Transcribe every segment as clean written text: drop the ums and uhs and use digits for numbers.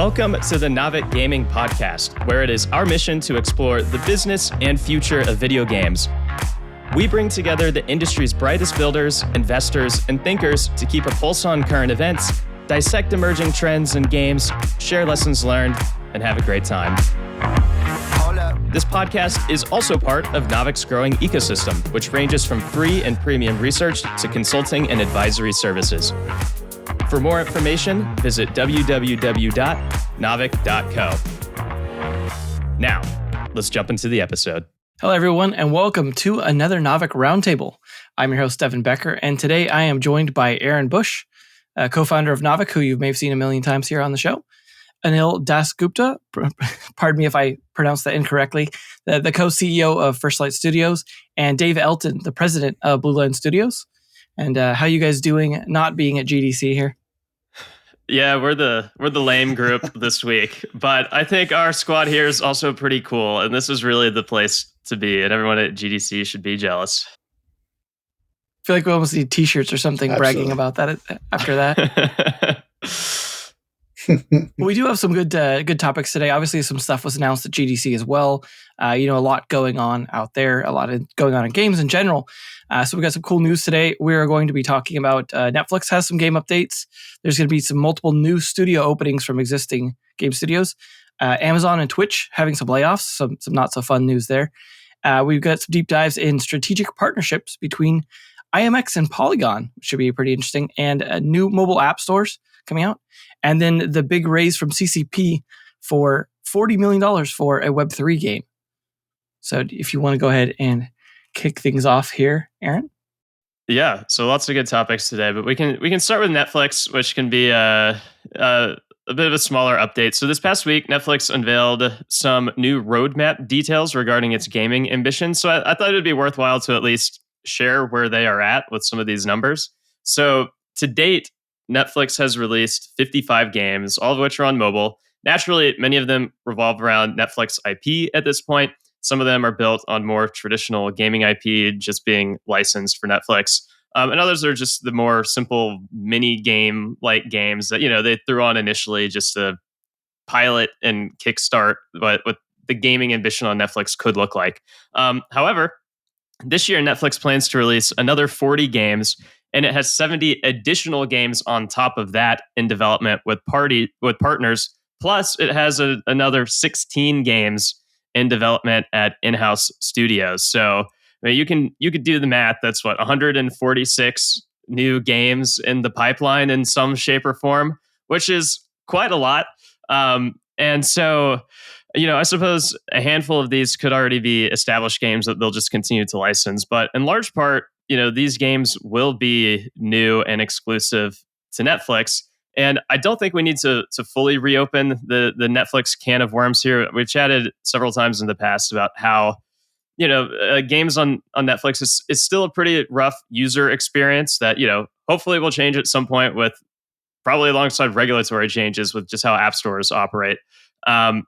Welcome to the Naavik Gaming Podcast, where it is our mission to explore the business and future of video games. We bring together the industry's brightest builders, investors, and thinkers to keep a pulse on current events, dissect emerging trends in games, share lessons learned, and have a great time. This podcast is also part of Naavik's growing ecosystem, which ranges from free and premium research to consulting and advisory services. For more information, visit www.naavik.co. Now, let's jump into the episode. Hello, everyone, and welcome to another Naavik Roundtable. I'm your host, Devin Becker, and today I am joined by Aaron Bush, co-founder of Naavik, who you may have seen a million times here on the show, Anil Dasgupta, pardon me if I pronounced that incorrectly, the co-CEO of First Light Studios, and Dave Elton, the president of Blue Line Studios. And how you guys doing not being at GDC here? Yeah, we're the lame group this week, but I think our squad here is also pretty cool, and this is really the place to be, and everyone at GDC should be jealous. I feel like we almost need t-shirts or something bragging about that after that. We do have some good topics today. Obviously, some stuff was announced at GDC as well. A lot going on out there, a lot going on in games in general. So we got some cool news today. We're going to be talking about Netflix has some game updates. There's going to be some multiple new studio openings from existing game studios. Amazon and Twitch having some layoffs, some not so fun news there. We've got some deep dives in strategic partnerships between IMX and Polygon, which should be pretty interesting, and new mobile app stores coming out. And then the big raise from CCP for $40 million for a Web3 game. So if you want to go ahead and kick things off here, Aaron? Yeah, so lots of good topics today, but we can start with Netflix, which can be a bit of a smaller update. So this past week, Netflix unveiled some new roadmap details regarding its gaming ambitions. So I thought it would be worthwhile to at least share where they are at with some of these numbers. So to date, Netflix has released 55 games, all of which are on mobile. Naturally, many of them revolve around Netflix IP at this point. Some of them are built on more traditional gaming IP, just being licensed for Netflix. And others are just the more simple mini game-like games that, they threw on initially just to pilot and kickstart what the gaming ambition on Netflix could look like. However, this year, Netflix plans to release another 40 games, and it has 70 additional games on top of that in development with partners. Plus, it has another 16 games in development at in-house studios. So you could do the math. That's 146 new games in the pipeline in some shape or form, which is quite a lot. And so, I suppose a handful of these could already be established games that they'll just continue to license. But in large part, these games will be new and exclusive to Netflix. And I don't think we need to fully reopen the Netflix can of worms here. We've chatted several times in the past about how, games on Netflix is still a pretty rough user experience that, hopefully will change at some point with probably alongside regulatory changes with just how app stores operate. And,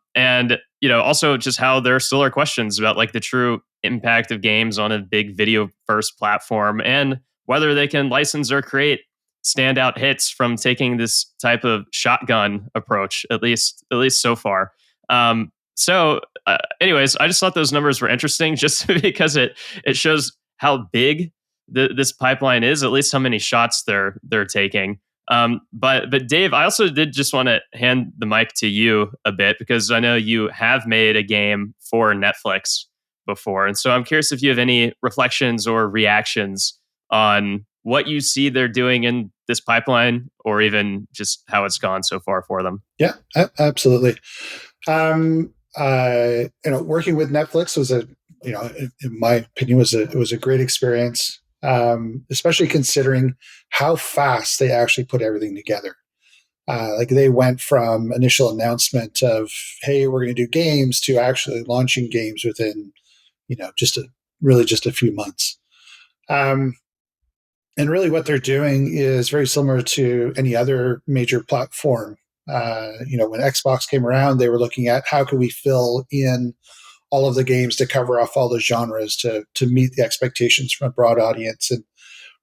also just how there still are questions about the true impact of games on a big video first platform and whether they can license or create standout hits from taking this type of shotgun approach, at least so far. Anyways, I just thought those numbers were interesting just because it shows how big this pipeline is, at least how many shots they're taking. But Dave, I also did just want to hand the mic to you a bit because I know you have made a game for Netflix before. And so I'm curious if you have any reflections or reactions on what you see they're doing in this pipeline or even just how it's gone so far for them. Yeah, absolutely. Working with Netflix was in my opinion, it was a great experience. Especially considering how fast they actually put everything together. They went from initial announcement of, hey, we're going to do games to actually launching games within, just a few months. And really what they're doing is very similar to any other major platform. When Xbox came around, they were looking at how can we fill in all of the games to cover off all the genres to meet the expectations from a broad audience. And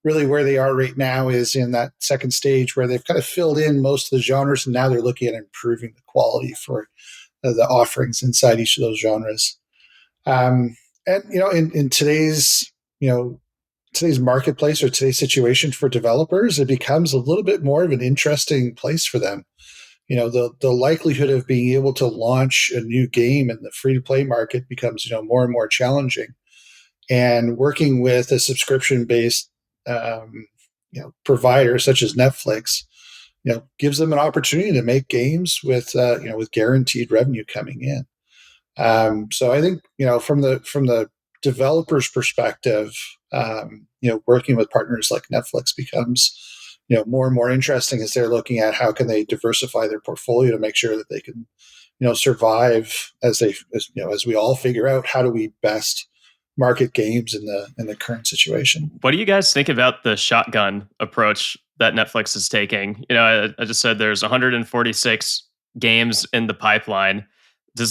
really where they are right now is in that second stage where they've kind of filled in most of the genres, and now they're looking at improving the quality for the offerings inside each of those genres. And in today's today's marketplace or today's situation for developers, it becomes a little bit more of an interesting place for them. The likelihood of being able to launch a new game in the free to play market becomes more and more challenging. And working with a subscription based provider such as Netflix, gives them an opportunity to make games with with guaranteed revenue coming in. So I think from the developer's perspective, working with partners like Netflix becomes more and more interesting as they're looking at how can they diversify their portfolio to make sure that they can survive as we all figure out how do we best market games in the current situation. What do you guys think about the shotgun approach that Netflix is taking? I just said there's 146 games in the pipeline. Do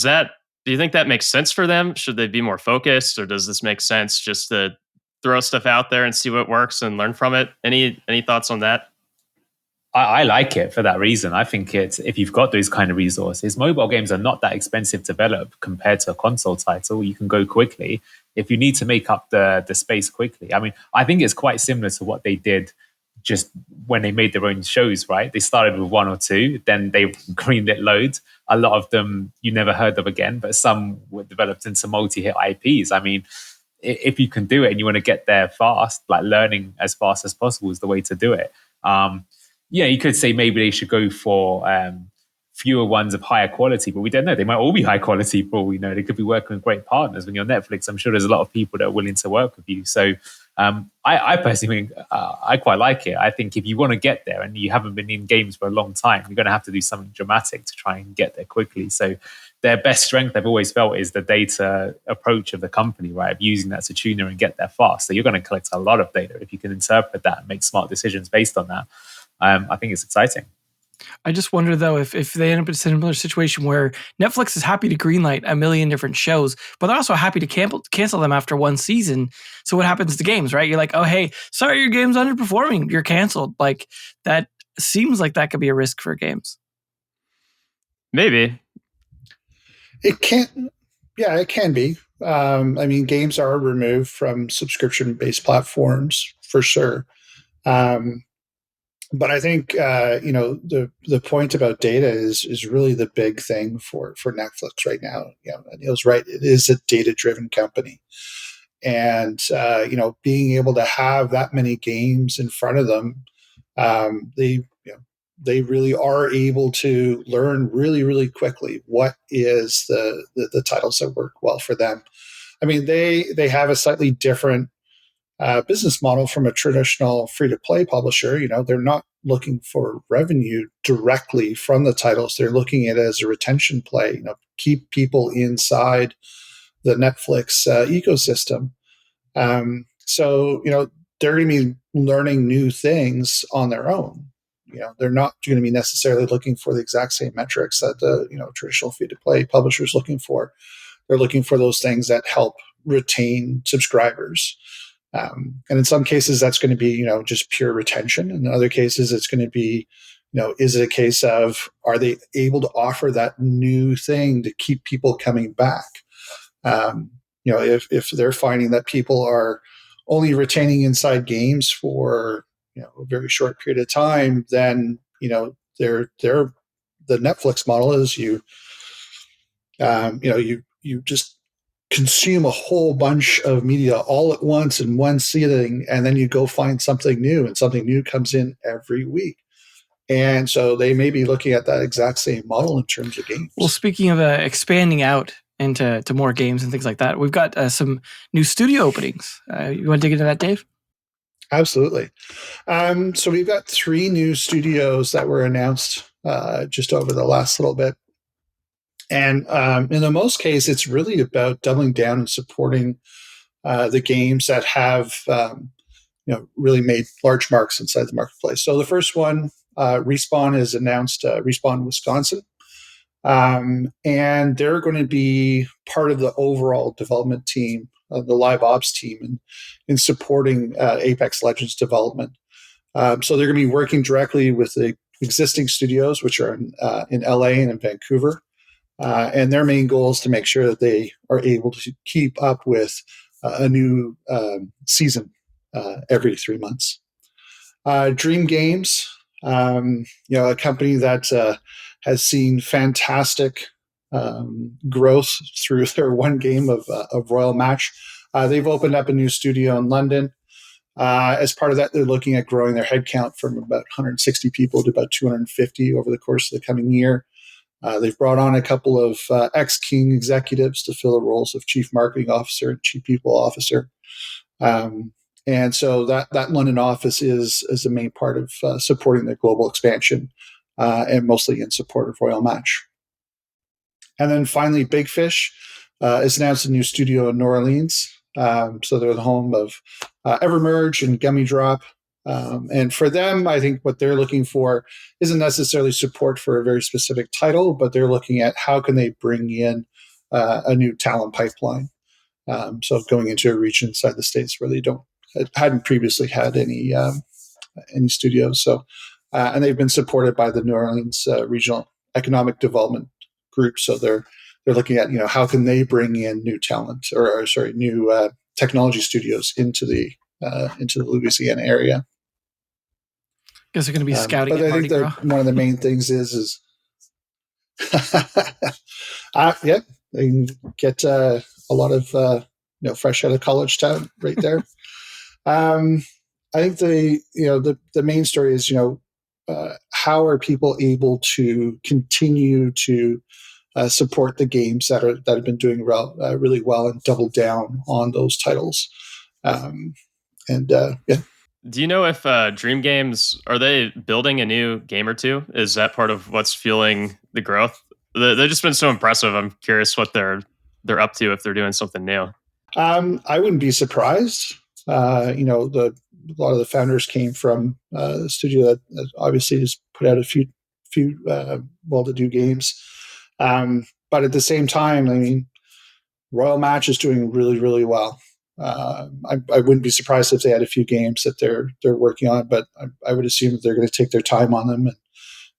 you think that makes sense for them? Should they be more focused, or does this make sense just to throw stuff out there and see what works and learn from it? Any thoughts on that? I like it for that reason. I think if you've got those kind of resources, mobile games are not that expensive to develop compared to a console title. You can go quickly if you need to make up the space quickly. I mean, I think it's quite similar to what they did just when they made their own shows, right? They started with one or two, then they greenlit loads. A lot of them you never heard of again, but some were developed into multi-hit IPs. I mean, if you can do it and you want to get there fast, like learning as fast as possible is the way to do it. You could say maybe they should go for fewer ones of higher quality, but we don't know. They might all be high quality for all we know. They could be working with great partners. When you're Netflix, I'm sure there's a lot of people that are willing to work with you. So I personally think I quite like it. I think if you want to get there and you haven't been in games for a long time, you're going to have to do something dramatic to try and get there quickly. So their best strength, I've always felt, is the data approach of the company, right? Of using that to tuner and get there fast. So you're going to collect a lot of data. If you can interpret that and make smart decisions based on that, I think it's exciting. I just wonder, though, if they end up in a similar situation where Netflix is happy to greenlight a million different shows, but they're also happy to cancel them after one season. So what happens to games, right? You're like, oh, hey, sorry, your game's underperforming. You're canceled. Like, that seems like that could be a risk for games. Maybe. It can be. I mean, games are removed from subscription-based platforms for sure. But I think the point about data is really the big thing for Netflix right now. Neil's right; it is a data-driven company, and being able to have that many games in front of them, they really are able to learn really, really quickly what is the titles that work well for them. I mean, they have a slightly different business model from a traditional free-to-play publisher. They're not looking for revenue directly from the titles. They're looking at it as a retention play, keep people inside the Netflix ecosystem. So, they're going to be learning new things on their own. They're not going to be necessarily looking for the exact same metrics that the traditional free-to-play publisher is looking for. They're looking for those things that help retain subscribers. And in some cases, that's going to be, just pure retention. In other cases, it's going to be, is it a case of, are they able to offer that new thing to keep people coming back? If they're finding that people are only retaining inside games for, a very short period of time, then, the Netflix model is you just consume a whole bunch of media all at once in one sitting, and then you go find something new, and something new comes in every week. And so they may be looking at that exact same model in terms of games. Well, speaking of expanding out into more games and things like that, we've got some new studio openings. You want to dig into that, Dave? Absolutely. So we've got 3 new studios that were announced just over the last little bit. And in the most case, it's really about doubling down and supporting the games that have really made large marks inside the marketplace. So the first one, Respawn has announced Respawn Wisconsin. And they're going to be part of the overall development team the live ops team in supporting Apex Legends development. So they're going to be working directly with the existing studios, which are in LA and in Vancouver. And their main goal is to make sure that they are able to keep up with a new season every 3 months. Dream Games, a company that has seen fantastic growth through their one game of Royal Match. They've opened up a new studio in London. As part of that, they're looking at growing their headcount from about 160 people to about 250 over the course of the coming year. They've brought on a couple of ex-King executives to fill the roles of chief marketing officer and chief people officer. And so that London office is the main part of supporting the global expansion and mostly in support of Royal Match. And then finally, Big Fish has announced a new studio in New Orleans. So they're the home of Evermerge and Gummy Drop. And for them, I think what they're looking for isn't necessarily support for a very specific title, but they're looking at how can they bring in a new talent pipeline. So going into a region inside the States where they hadn't previously had any studios. So and they've been supported by the New Orleans Regional Economic Development Group. So they're looking at how can they bring in new talent new technology studios into the Louisiana area. Guess they're going to be scouting. But I think that one of the main things is they can get a lot of fresh out of college talent right there. I think the main story is how are people able to continue to support the games that have been doing really well and double down on those titles. Do you know if Dream Games, are they building a new game or two? Is that part of what's fueling the growth? They've just been so impressive. I'm curious what they're up to if they're doing something new. I wouldn't be surprised. A lot of the founders came from the studio that obviously has put out a few well-to-do games. But at the same time, I mean, Royal Match is doing really, really well. I wouldn't be surprised if they had a few games that they're working on, but I would assume that they're going to take their time on them and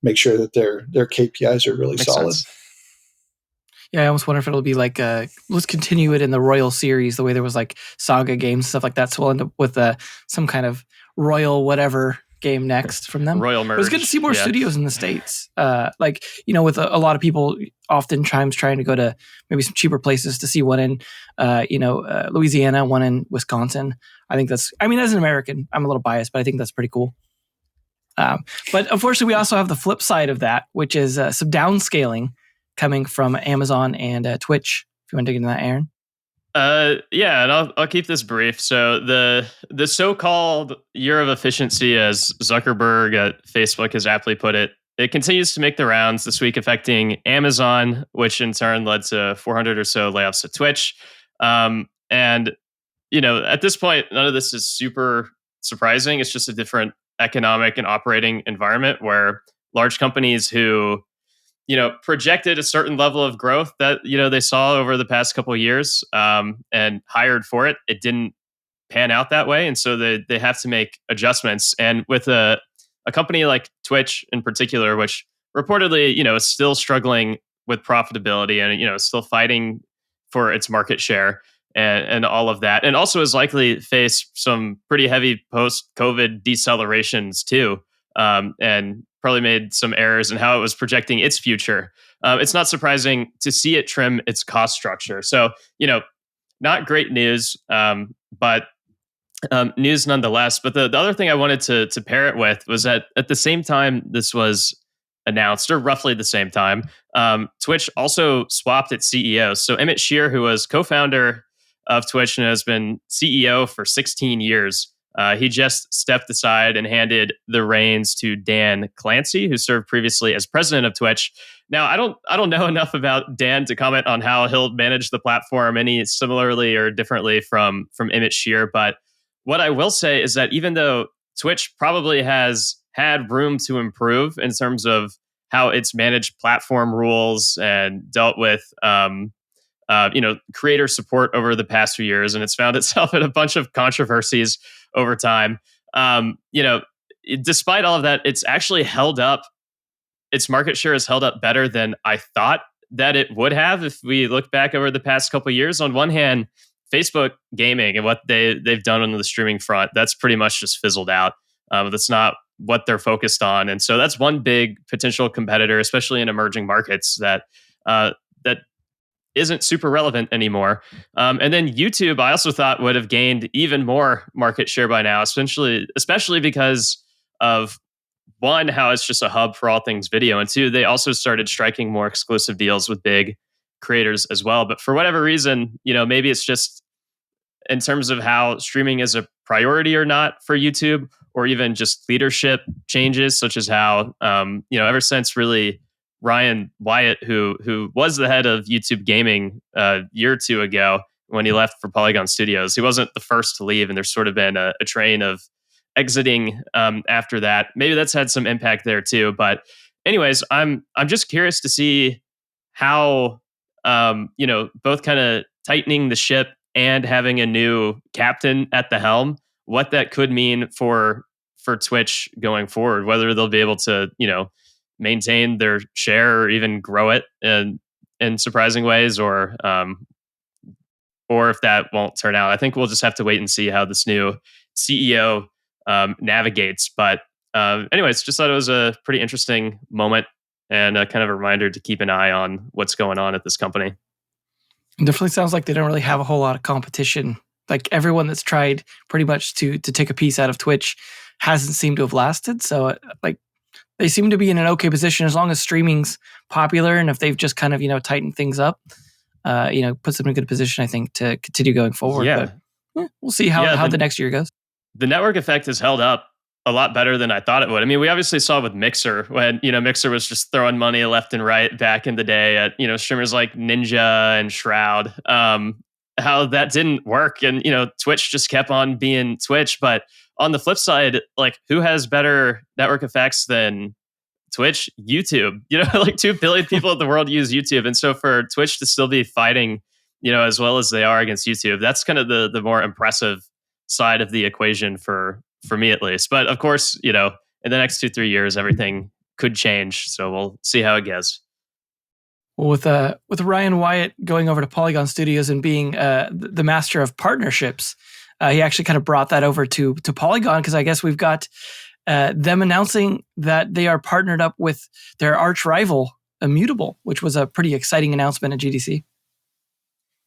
make sure that their KPIs are really solid. Sense. Yeah, I almost wonder if it'll be like let's continue it in the Royal series, the way there was like Saga games, stuff like that. So we'll end up with some kind of Royal whatever game next from them. Royal merge. But it's good to see more studios in the States. With a lot of people oftentimes trying to go to maybe some cheaper places to see one in, Louisiana, one in Wisconsin. I think as an American, I'm a little biased, but I think that's pretty cool. But unfortunately, we also have the flip side of that, which is some downscaling coming from Amazon and Twitch. If you want to dig into that, Aaron. And I'll keep this brief. So the so-called year of efficiency, as Zuckerberg at Facebook has aptly put it, it continues to make the rounds this week, affecting Amazon, which in turn led to 400 or so layoffs at Twitch. At this point, none of this is super surprising. It's just a different economic and operating environment where large companies who projected a certain level of growth that, they saw over the past couple of years and hired for it. It didn't pan out that way. And so they have to make adjustments. And with a company like Twitch in particular, which reportedly, is still struggling with profitability and, still fighting for its market share and all of that. And also is likely to face some pretty heavy post-COVID decelerations too. And probably made some errors in how it was projecting its future. It's not surprising to see it trim its cost structure. So, not great news, but news nonetheless. But the other thing I wanted to pair it with was that at the same time this was announced, or roughly the same time, Twitch also swapped its CEO. So Emmett Shear, who was co-founder of Twitch and has been CEO for 16 years, he just stepped aside and handed the reins to Dan Clancy, who served previously as president of Twitch. Now, I don't know enough about Dan to comment on how he'll manage the platform any similarly or differently from Emmett Shear. But what I will say is that even though Twitch probably has had room to improve in terms of how it's managed platform rules and dealt with creator support over the past few years, and it's found itself in a bunch of controversies over time. Despite all of that, it's actually held up. Its market share has held up better than I thought that it would have if we look back over the past couple of years. On one hand, Facebook gaming and what they've done on the streaming front, that's pretty much just fizzled out. That's not what they're focused on, and so that's one big potential competitor, especially in emerging markets that isn't super relevant anymore. And then YouTube, I also thought would have gained even more market share by now, especially because of one, how it's just a hub for all things video, and two, they also started striking more exclusive deals with big creators as well. But for whatever reason, maybe it's just in terms of how streaming is a priority or not for YouTube, or even just leadership changes, such as how ever since really Ryan Wyatt, who was the head of YouTube gaming a year or two ago when he left for Polygon Studios, he wasn't the first to leave, and there's sort of been a train of exiting after that. Maybe that's had some impact there too. But anyways, I'm just curious to see how both kind of tightening the ship and having a new captain at the helm, what that could mean for Twitch going forward, whether they'll be able to maintain their share or even grow it in surprising ways, or if that won't turn out. I think we'll just have to wait and see how this new CEO navigates. But anyways, just thought it was a pretty interesting moment and a kind of a reminder to keep an eye on what's going on at this company. It definitely sounds like they don't really have a whole lot of competition. Like everyone that's tried pretty much to take a piece out of Twitch hasn't seemed to have lasted. So they seem to be in an okay position as long as streaming's popular, and if they've just kind of tightened things up, puts them in a good position, I think, to continue going forward. Yeah, but we'll see how the next year goes. The network effect has held up a lot better than I thought it would. I mean, we obviously saw with Mixer when Mixer was just throwing money left and right back in the day at streamers like Ninja and Shroud. How that didn't work, and Twitch just kept on being Twitch. But on the flip side, like, who has better network effects than Twitch? YouTube. 2 billion people in the world use YouTube, and so for Twitch to still be fighting, as well as they are against YouTube, that's kind of the more impressive side of the equation for me at least. But of course, in the next 2-3 years, everything could change. So we'll see how it goes. Well, with Ryan Wyatt going over to Polygon Studios and being the master of partnerships, he actually kind of brought that over to Polygon, because I guess we've got them announcing that they are partnered up with their arch rival, Immutable, which was a pretty exciting announcement at GDC.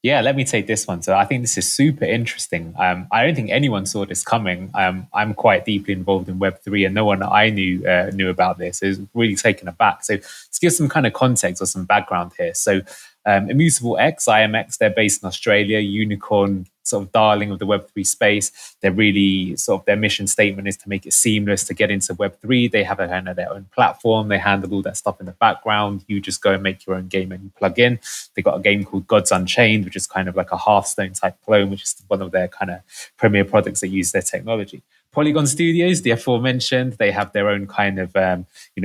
Yeah, let me take this one. So I think this is super interesting. I don't think anyone saw this coming. I'm quite deeply involved in Web3, and no one I knew about this. It was really taken aback. So to give some kind of context or some background here. So Immutable X, IMX, they're based in Australia, unicorn sort of darling of the Web3 space. They're really sort of, their mission statement is to make it seamless to get into Web3. They have kind of their own platform. They handle all that stuff in the background. You just go and make your own game and you plug in. They got a game called Gods Unchained, which is kind of like a Hearthstone type clone, which is one of their kind of premier products that use their technology. Polygon Studios, the aforementioned, they have their own kind of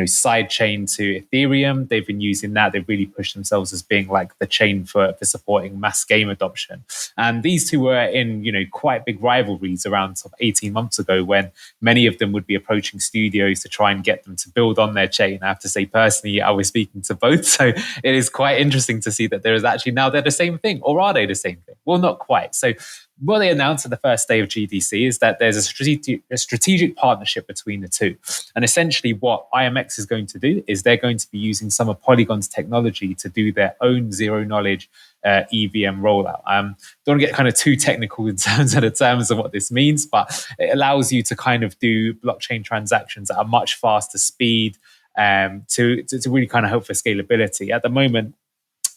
side chain to Ethereum. They've been using that. They've really pushed themselves as being like the chain for supporting mass game adoption. And these two were in quite big rivalries around sort of 18 months ago, when many of them would be approaching studios to try and get them to build on their chain. I have to say, personally, I was speaking to both, so it is quite interesting to see that there is actually now they're the same thing, or are they the same thing? Well, not quite. So what they announced at the first day of GDC is that there's a strategic partnership between the two. And essentially what IMX is going to do is they're going to be using some of Polygon's technology to do their own zero-knowledge EVM rollout. Don't want to get kind of too technical in terms of what this means, but it allows you to kind of do blockchain transactions at a much faster speed to really kind of help for scalability. At the moment,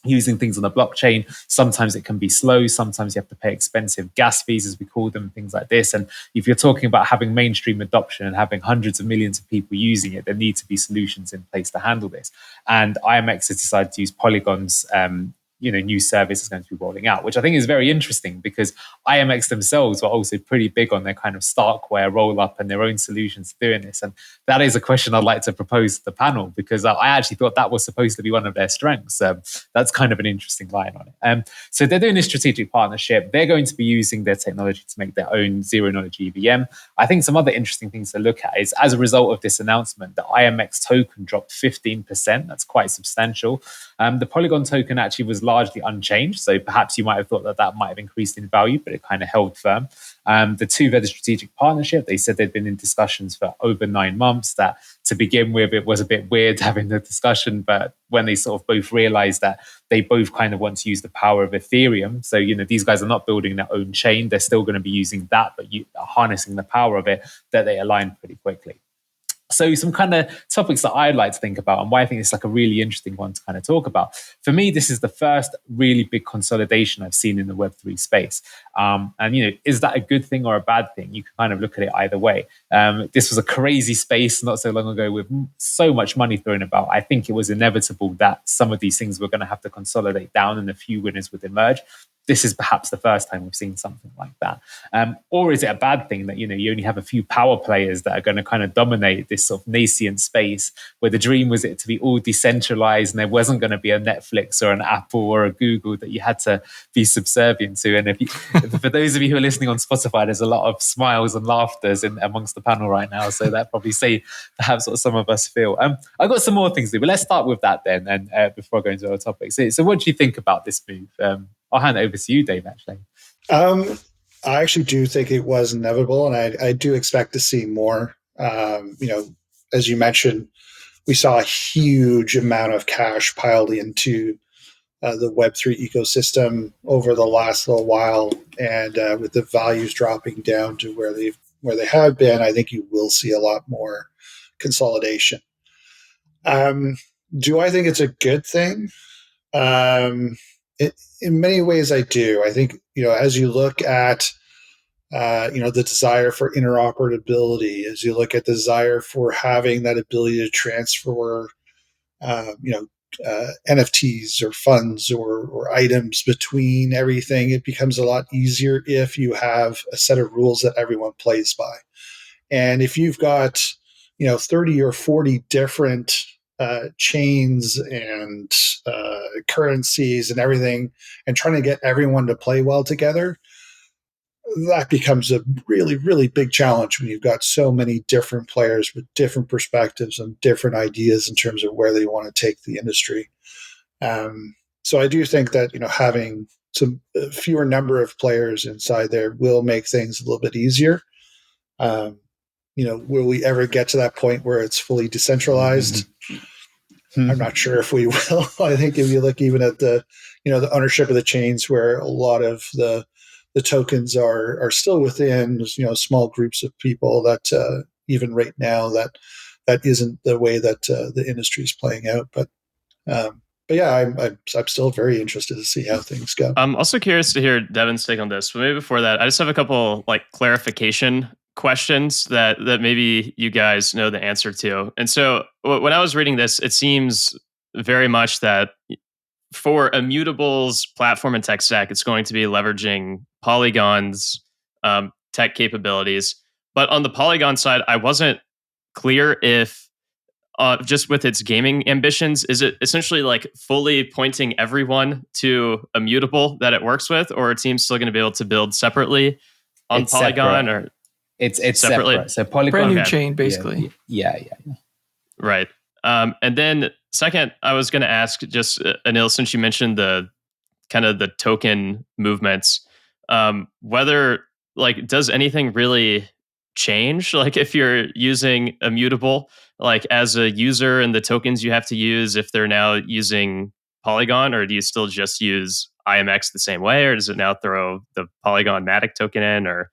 using things on the blockchain, sometimes it can be slow, sometimes you have to pay expensive gas fees, as we call them, things like this. And if you're talking about having mainstream adoption and having hundreds of millions of people using it, there need to be solutions in place to handle this. And IMX has decided to use Polygon's new service is going to be rolling out, which I think is very interesting because IMX themselves were also pretty big on their kind of Starkware roll up and their own solutions doing this. And that is a question I'd like to propose to the panel because I actually thought that was supposed to be one of their strengths. That's kind of an interesting line on it. So they're doing this strategic partnership. They're going to be using their technology to make their own zero knowledge EVM. I think some other interesting things to look at is as a result of this announcement, the IMX token dropped 15%. That's quite substantial. The Polygon token actually was largely unchanged. So perhaps you might have thought that might have increased in value, but it kind of held firm. The two had a strategic partnership. They said they'd been in discussions for over 9 months. That to begin with, it was a bit weird having the discussion, but when they sort of both realized that they both kind of want to use the power of Ethereum. So, these guys are not building their own chain. They're still going to be using that, but harnessing the power of it, that they aligned pretty quickly. So some kind of topics that I'd like to think about and why I think it's like a really interesting one to kind of talk about. For me, this is the first really big consolidation I've seen in the Web3 space. And, is that a good thing or a bad thing? You can kind of look at it either way. This was a crazy space not so long ago with so much money thrown about. I think it was inevitable that some of these things were going to have to consolidate down and a few winners would emerge. This is perhaps the first time we've seen something like that. Or is it a bad thing that, you only have a few power players that are going to kind of dominate this sort of nascent space where the dream was it to be all decentralized and there wasn't going to be a Netflix or an Apple or a Google that you had to be subservient to? And for those of you who are listening on Spotify, there's a lot of smiles and laughters amongst the panel right now. So that probably say perhaps what some of us feel. I've got some more things to do, but let's start with that then. And before I go into other topics. So what do you think about this move? I'll hand it over to you, Dave, actually. I actually do think it was inevitable, and I do expect to see more. As you mentioned, we saw a huge amount of cash piled into the Web3 ecosystem over the last little while, and with the values dropping down to where they have been, I think you will see a lot more consolidation. Do I think it's a good thing? In many ways, I do. I think, as you look at, the desire for interoperability, as you look at the desire for having that ability to transfer, NFTs or funds or items between everything, it becomes a lot easier if you have a set of rules that everyone plays by. And if you've got, 30 or 40 different chains and currencies and everything, and trying to get everyone to play well together, that becomes a really, really big challenge when you've got so many different players with different perspectives and different ideas in terms of where they want to take the industry. So I do think that, having some fewer number of players inside there will make things a little bit easier. Will we ever get to that point where it's fully decentralized? I'm not sure if we will. I think if you look even at the ownership of the chains, where a lot of the tokens are still within, small groups of people, that even right now that isn't the way that the industry is playing out. But yeah, I'm still very interested to see how things go. I'm also curious to hear Devin's take on this. But maybe before that, I just have a couple clarification questions that maybe you guys know the answer to. And so when I was reading this, it seems very much that for Immutable's platform and tech stack, it's going to be leveraging Polygon's tech capabilities. But on the Polygon side, I wasn't clear if just with its gaming ambitions, is it essentially fully pointing everyone to Immutable that it works with, or are teams still going to be able to build separately on Polygon? Separate. Or it's separately separate. So Polygon, brand new chain, basically. Yeah. Right. And then second, I was going to ask just Anil, since you mentioned the kind of the token movements, whether does anything really change? If you're using Immutable, as a user and the tokens you have to use, if they're now using Polygon, or do you still just use IMX the same way, or does it now throw the Polygon Matic token in, or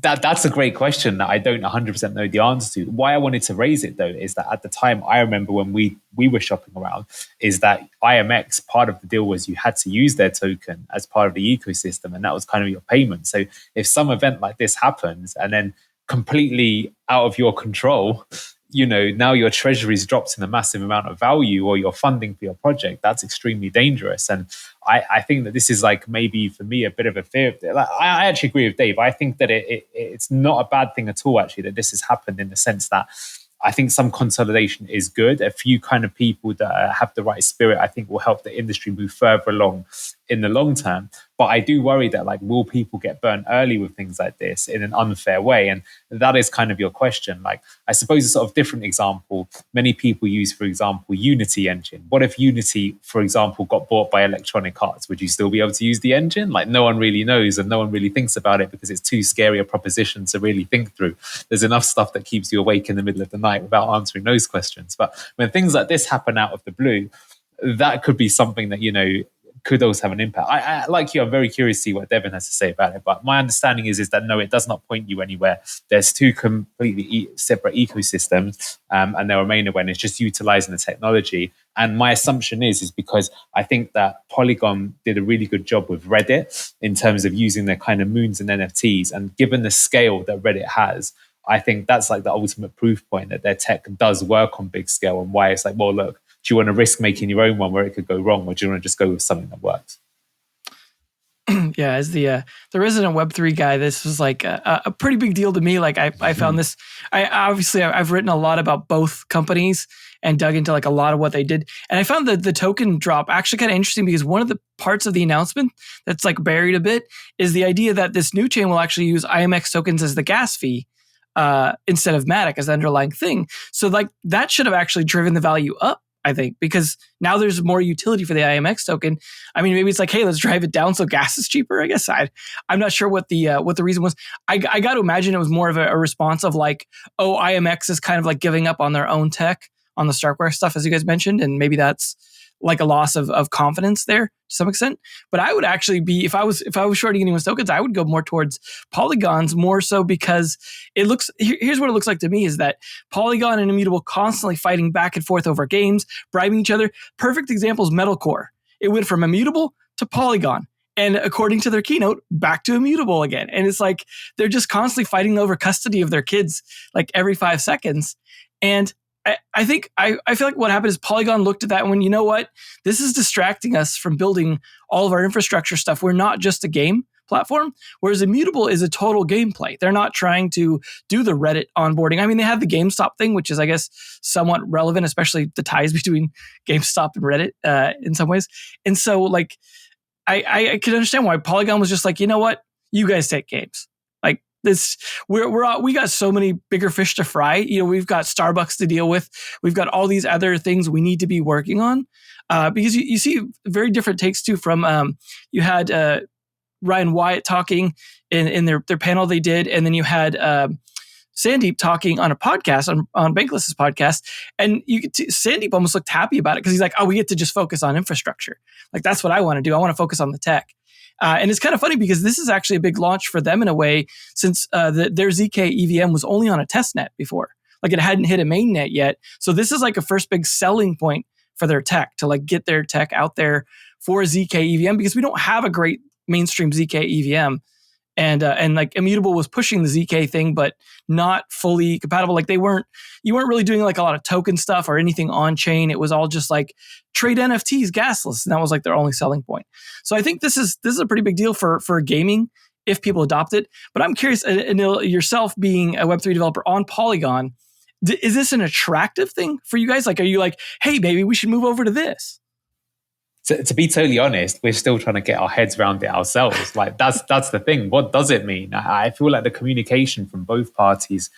that's a great question that I don't 100% know the answer to. Why I wanted to raise it though is that at the time, I remember when we were shopping around, is that IMX, part of the deal was you had to use their token as part of the ecosystem, and that was kind of your payment. So if some event like this happens and then completely out of your control, now your treasury's dropped in a massive amount of value, or your funding for your project, that's extremely dangerous. And I think that this is like maybe for me a bit of a fear. Like, I actually agree with Dave. I think that it's not a bad thing at all, actually, that this has happened, in the sense that I think some consolidation is good. A few kind of people that have the right spirit, I think, will help the industry move further along in the long term. But I do worry that, like, will people get burnt early with things like this in an unfair way? And that is kind of your question. Like, I suppose a sort of different example, many people use, for example, Unity engine. What if Unity, for example, got bought by Electronic Arts? Would you still be able to use the engine? Like, no one really knows, and no one really thinks about it because it's too scary a proposition to really think through. There's enough stuff that keeps you awake in the middle of the night without answering those questions. But when things like this happen out of the blue, that could be something that, could also have an impact. I like you, I'm very curious to see what Devin has to say about it. But my understanding is that no, it does not point you anywhere. There's two completely separate ecosystems, and they'll remain when it's just utilizing the technology. And my assumption is because I think that Polygon did a really good job with Reddit in terms of using their kind of moons and NFTs. And given the scale that Reddit has, I think that's like the ultimate proof point that their tech does work on big scale, and why it's like, well, look, do you want to risk making your own one where it could go wrong, or do you want to just go with something that works? Yeah, as the resident Web3 guy, this was like a pretty big deal to me. Like I found this. I've written a lot about both companies and dug into like a lot of what they did, and I found the token drop actually kind of interesting, because one of the parts of the announcement that's like buried a bit is the idea that this new chain will actually use IMX tokens as the gas fee instead of Matic as the underlying thing. So like that should have actually driven the value up, I think, because now there's more utility for the IMX token. I mean, maybe it's like, hey, let's drive it down so gas is cheaper. I guess I'm not sure what the reason was. I got to imagine it was more of a response of like, oh, IMX is kind of like giving up on their own tech on the Starkware stuff, as you guys mentioned, and maybe that's like a loss of confidence there to some extent. But I would actually be, if I was shorting anyone's tokens, I would go more towards Polygon's, more so because here's what it looks like to me, is that Polygon and Immutable constantly fighting back and forth over games, bribing each other. Perfect example is Metalcore. It went from Immutable to Polygon, and according to their keynote, back to Immutable again. And it's like they're just constantly fighting over custody of their kids like every 5 seconds. And I think I feel like what happened is Polygon looked at that and went, you know what? This is distracting us from building all of our infrastructure stuff. We're not just a game platform, whereas Immutable is a total gameplay. They're not trying to do the Reddit onboarding. I mean, they have the GameStop thing, which is, I guess, somewhat relevant, especially the ties between GameStop and Reddit in some ways. And so, like, I can understand why Polygon was just like, you know what? You guys take games. Like, this, we got so many bigger fish to fry. We've got Starbucks to deal with. We've got all these other things we need to be working on, because you see very different takes too. From you had Ryan Wyatt talking in their panel they did, and then you had Sandeep talking on a podcast on Bankless's podcast, and Sandeep almost looked happy about it because he's like, "Oh, we get to just focus on infrastructure. Like that's what I want to do. I want to focus on the tech." And it's kind of funny because this is actually a big launch for them in a way, since their ZK EVM was only on a test net before. Like it hadn't hit a main net yet. So this is like a first big selling point for their tech, to like get their tech out there for ZK EVM, because we don't have a great mainstream ZK EVM. And like Immutable was pushing the ZK thing, but not fully compatible. Like you weren't really doing like a lot of token stuff or anything on chain. It was all just like trade NFTs gasless, and that was like their only selling point. So I think this is a pretty big deal for gaming if people adopt it. But I'm curious, Anil, yourself being a Web3 developer on Polygon, is this an attractive thing for you guys? Like, are you like, hey, maybe we should move over to this? To be totally honest, we're still trying to get our heads around it ourselves. Like that's the thing. What does it mean? I feel like the communication from both parties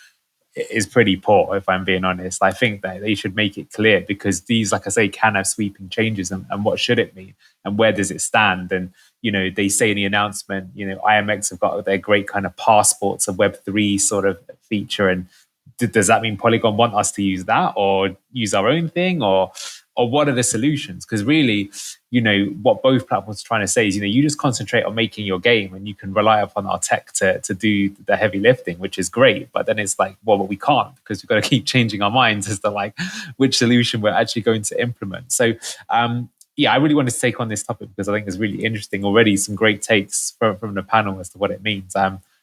is pretty poor, if I'm being honest. I think that they should make it clear, because these, like I say, can have sweeping changes, and what should it mean, and where does it stand? And they say in the announcement, IMX have got their great kind of passports of Web3 sort of feature, and does that mean Polygon want us to use that, or use our own thing, or what are the solutions? Because really, what both platforms are trying to say is, you just concentrate on making your game, and you can rely upon our tech to do the heavy lifting, which is great. But then it's like, well, we can't, because we've got to keep changing our minds as to like which solution we're actually going to implement. So, I really wanted to take on this topic because I think it's really interesting. Already some great takes from the panel as to what it means.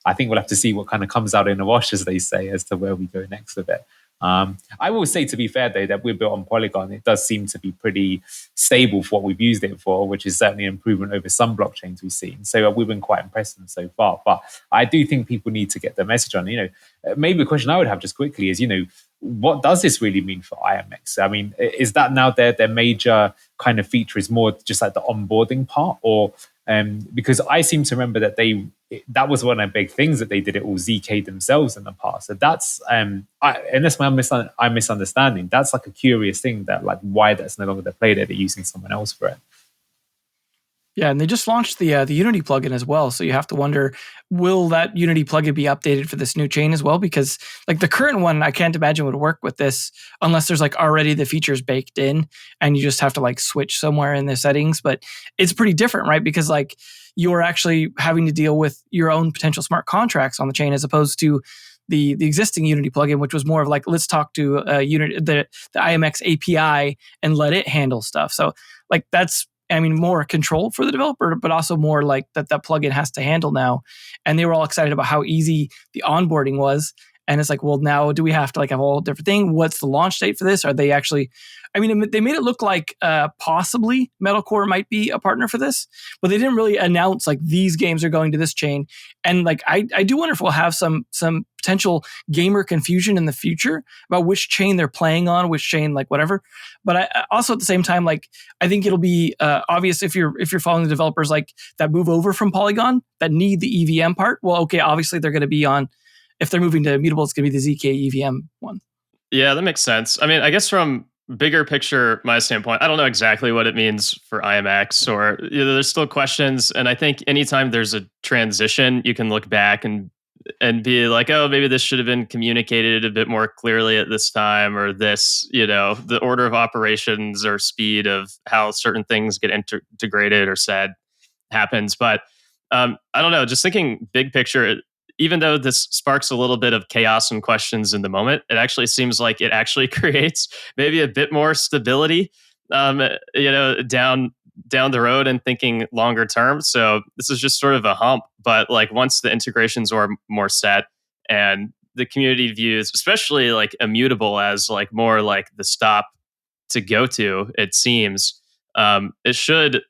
I think we'll have to see what kind of comes out in the wash, as they say, as to where we go next with it. I will say, to be fair, though, that we're built on Polygon. It does seem to be pretty stable for what we've used it for, which is certainly an improvement over some blockchains we've seen. So we've been quite impressed with them so far. But I do think people need to get the message on. Maybe a question I would have just quickly is, what does this really mean for IMX? I mean, is that now their major kind of feature is more just like the onboarding part, or because I seem to remember that that was one of the big things that they did it all ZK themselves in the past. So that's unless I'm misunderstanding, that's like a curious thing that like why that's no longer the play that they're using someone else for it. Yeah, and they just launched the Unity plugin as well. So you have to wonder, will that Unity plugin be updated for this new chain as well? Because like the current one, I can't imagine would work with this unless there's like already the features baked in and you just have to like switch somewhere in the settings. But it's pretty different, right? Because like you're actually having to deal with your own potential smart contracts on the chain as opposed to the existing Unity plugin, which was more of like, let's talk to Unity, the IMX API and let it handle stuff. So like that's, more control for the developer, but also more like that plugin has to handle now. And they were all excited about how easy the onboarding was. And it's like, well, now do we have to like have a whole different thing? What's the launch date for this? Are they actually, they made it look like possibly Metalcore might be a partner for this, but they didn't really announce like these games are going to this chain. And like, I do wonder if we'll have some potential gamer confusion in the future about which chain they're playing on, which chain, like whatever. But I also at the same time, like, I think it'll be obvious if you're following the developers like that move over from Polygon that need the EVM part. Well, okay, obviously they're going to be on, if they're moving to Immutable, it's going to be the ZK EVM one. Yeah, that makes sense. I guess from bigger picture, my standpoint, I don't know exactly what it means for IMX, or there's still questions. And I think anytime there's a transition, you can look back and be like, oh, maybe this should have been communicated a bit more clearly at this time, or this, the order of operations or speed of how certain things get integrated or said happens. But I don't know, just thinking big picture, even though this sparks a little bit of chaos and questions in the moment, it actually seems like it actually creates maybe a bit more stability, down the road and thinking longer term. So this is just sort of a hump, but like once the integrations are more set and the community views, especially like Immutable as like more like the stop to go to, it seems, it should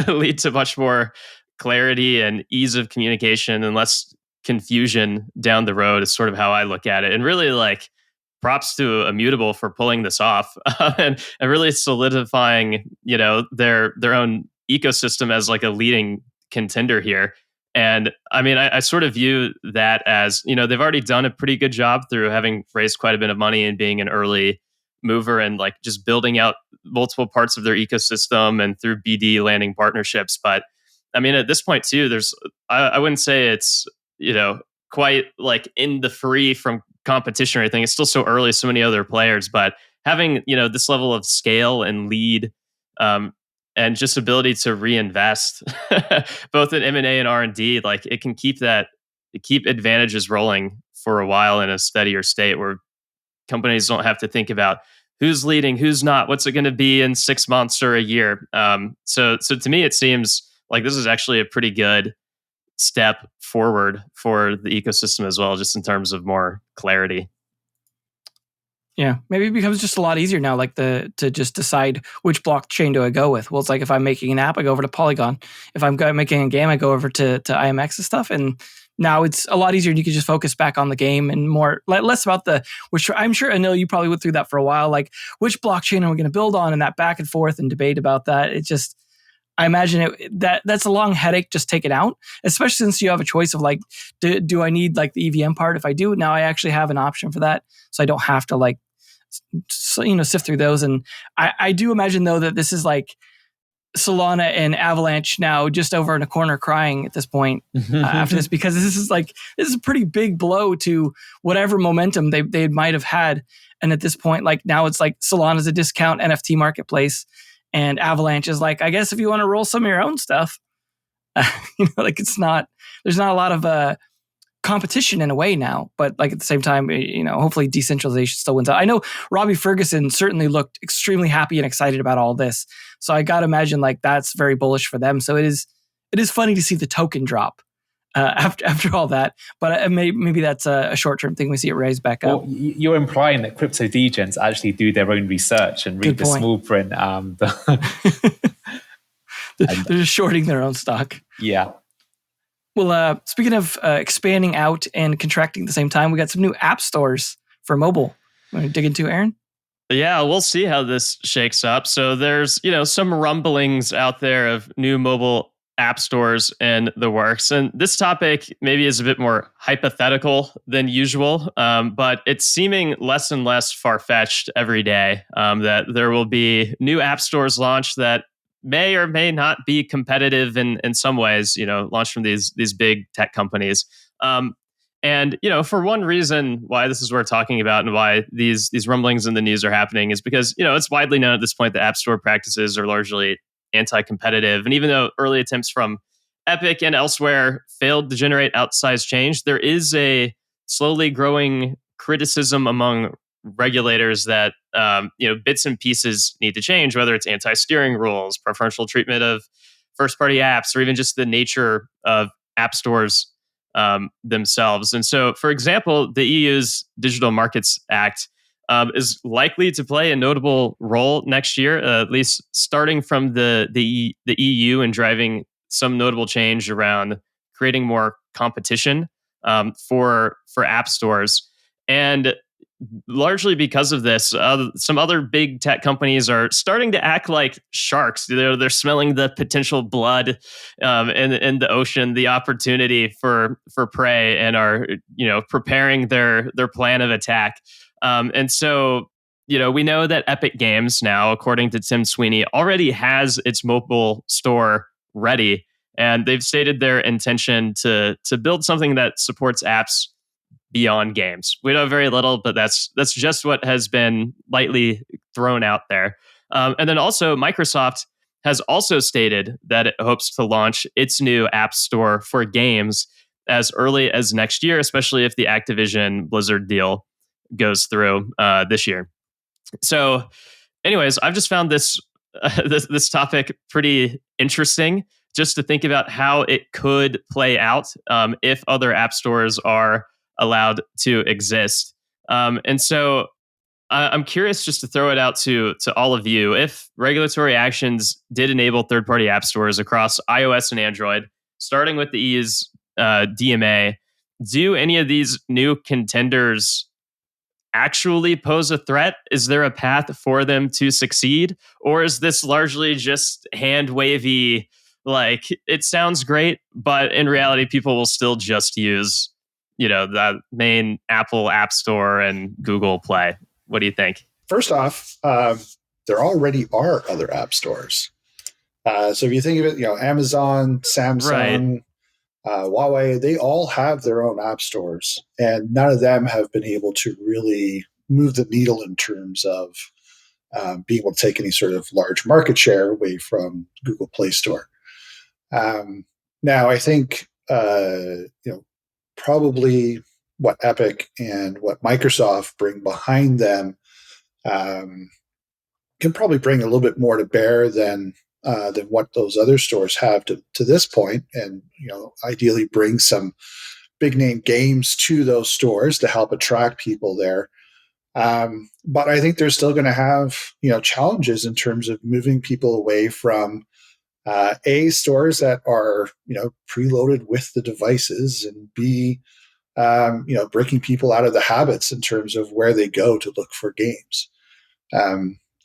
lead to much more clarity and ease of communication and less confusion down the road is sort of how I look at it. And really like props to Immutable for pulling this off and really solidifying, their own ecosystem as like a leading contender here. And I sort of view that as, they've already done a pretty good job through having raised quite a bit of money and being an early mover and like just building out multiple parts of their ecosystem and through BD landing partnerships. But at this point too, I wouldn't say it's, quite like in the free from competition or anything. It's still so early, so many other players, but having, this level of scale and lead, and just ability to reinvest both in M&A and R&D, like it can keep advantages rolling for a while in a steadier state where companies don't have to think about who's leading, who's not, what's it going to be in 6 months or a year. So to me, it seems like this is actually a pretty good step forward for the ecosystem as well, just in terms of more clarity. Yeah, maybe it becomes just a lot easier now, like to just decide which blockchain do I go with. Well, it's like if I'm making an app, I go over to Polygon. If I'm making a game, I go over to IMX and stuff. And now it's a lot easier. You can just focus back on the game and less about which I'm sure, Anil, you probably went through that for a while, like which blockchain are we going to build on, and that back and forth and debate about that. It just, I imagine that's a long headache just taken out, especially since you have a choice of like, do I need like the EVM part? If I do, now I actually have an option for that. So I don't have to like, sift through those. And I do imagine though that this is like Solana and Avalanche now just over in a corner crying at this point after this, because this is a pretty big blow to whatever momentum they might have had. And at this point, like now it's like Solana's a discount NFT marketplace. And Avalanche is like, I guess if you want to roll some of your own stuff, like there's not a lot of competition in a way now, but like at the same time, hopefully decentralization still wins out. I know Robbie Ferguson certainly looked extremely happy and excited about all this. So I got to imagine like that's very bullish for them. So it is funny to see the token drop after all that. But maybe that's a short-term thing. We see it raise back up. Well, you're implying that crypto degens actually do their own research and read the small print. They're just shorting their own stock. Yeah. Well, speaking of expanding out and contracting at the same time, we got some new app stores for mobile. Want to dig into, Aaron? Yeah, we'll see how this shakes up. So there's, some rumblings out there of new mobile app stores in the works. And this topic maybe is a bit more hypothetical than usual, but it's seeming less and less far-fetched every day that there will be new app stores launched that may or may not be competitive in some ways, launched from these big tech companies. And for one reason why this is worth talking about and why these rumblings in the news are happening is because it's widely known at this point that App Store practices are largely anti-competitive. And even though early attempts from Epic and elsewhere failed to generate outsized change, there is a slowly growing criticism among regulators that bits and pieces need to change, whether it's anti-steering rules, preferential treatment of first-party apps, or even just the nature of app stores themselves. And so, for example, the EU's Digital Markets Act is likely to play a notable role next year, at least starting from the EU and driving some notable change around creating more competition for app stores. And largely because of this, some other big tech companies are starting to act like sharks. They're smelling the potential blood in the ocean, the opportunity for prey, and are preparing their plan of attack. And so we know that Epic Games now, according to Tim Sweeney, already has its mobile store ready, and they've stated their intention to build something that supports apps beyond games. We know very little, but that's just what has been lightly thrown out there. And then also Microsoft has also stated that it hopes to launch its new app store for games as early as next year, especially if the Activision Blizzard deal goes through this year. So anyways, I've just found this topic pretty interesting, just to think about how it could play out if other app stores are allowed to exist. And so I'm curious just to throw it out to all of you. If regulatory actions did enable third-party app stores across iOS and Android, starting with the EU's DMA, do any of these new contenders actually pose a threat? Is there a path for them to succeed? Or is this largely just hand-wavy, like, it sounds great, but in reality, people will still just use the main Apple App Store and Google Play? What do you think? First off, there already are other app stores. So if you think of it, Amazon, Samsung, Huawei, they all have their own app stores, and none of them have been able to really move the needle in terms of being able to take any sort of large market share away from Google Play Store. Now, I think probably what Epic and what Microsoft bring behind them can probably bring a little bit more to bear than what those other stores have to this point, and ideally bring some big name games to those stores to help attract people there. But I think they're still going to have challenges in terms of moving people away from stores that are preloaded with the devices, and B, breaking people out of the habits in terms of where they go to look for games.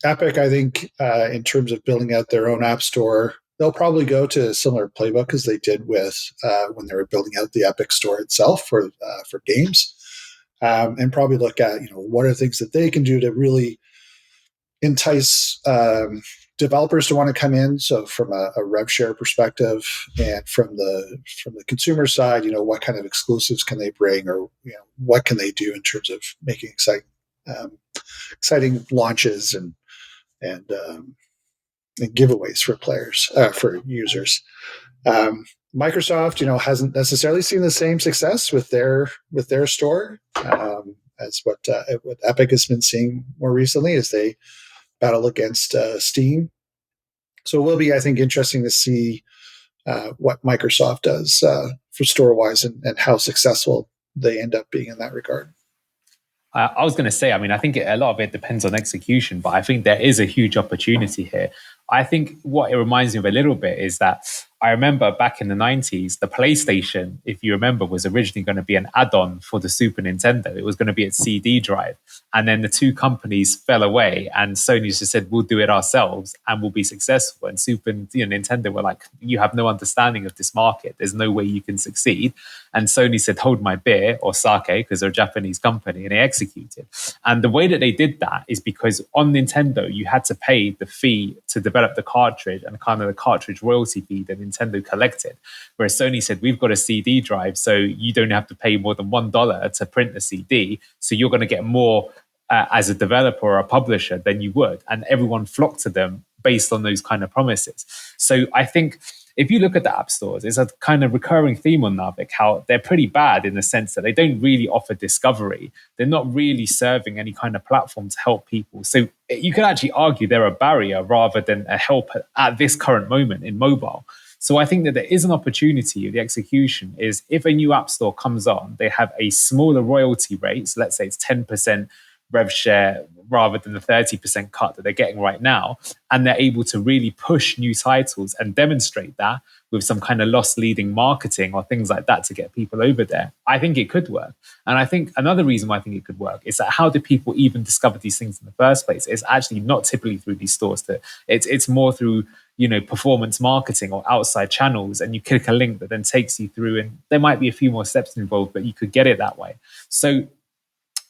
Epic, I think, in terms of building out their own app store, they'll probably go to a similar playbook as they did with when they were building out the Epic Store itself for games, and probably look at what are things that they can do to really entice developers to want to come in. So from a rev share perspective, and from the consumer side, what kind of exclusives can they bring, or what can they do in terms of making exciting launches and giveaways for players, for users. Microsoft, hasn't necessarily seen the same success with their store as what Epic has been seeing more recently as they battle against Steam. So it will be, I think, interesting to see what Microsoft does for store wise and how successful they end up being in that regard. I was going to say, I mean, I think a lot of it depends on execution, but I think there is a huge opportunity here. I think what it reminds me of a little bit is that I remember back in the 90s, the PlayStation, if you remember, was originally going to be an add-on for the Super Nintendo. It was going to be a CD drive. And then the two companies fell away and Sony just said, we'll do it ourselves and we'll be successful. And Nintendo were like, you have no understanding of this market. There's no way you can succeed. And Sony said, hold my beer, or sake, because they're a Japanese company, and they executed. And the way that they did that is because on Nintendo, you had to pay the fee to develop the cartridge and kind of the cartridge royalty fee that Nintendo collected. Whereas Sony said, we've got a CD drive, so you don't have to pay more than $1 to print the CD. So you're going to get more as a developer or a publisher than you would. And everyone flocked to them based on those kind of promises. So I think if you look at the app stores, it's a kind of recurring theme on Naavik, how they're pretty bad in the sense that they don't really offer discovery. They're not really serving any kind of platform to help people. So you could actually argue they're a barrier rather than a help at this current moment in mobile. So I think that there is an opportunity. The execution is if a new app store comes on, they have a smaller royalty rate. So let's say it's 10% rev share rather than the 30% cut that they're getting right now. And they're able to really push new titles and demonstrate that with some kind of loss leading marketing or things like that to get people over there. I think it could work. And I think another reason why I think it could work is that how do people even discover these things in the first place? It's actually not typically through these stores. It's more through performance marketing or outside channels, and you click a link that then takes you through, and there might be a few more steps involved, but you could get it that way. So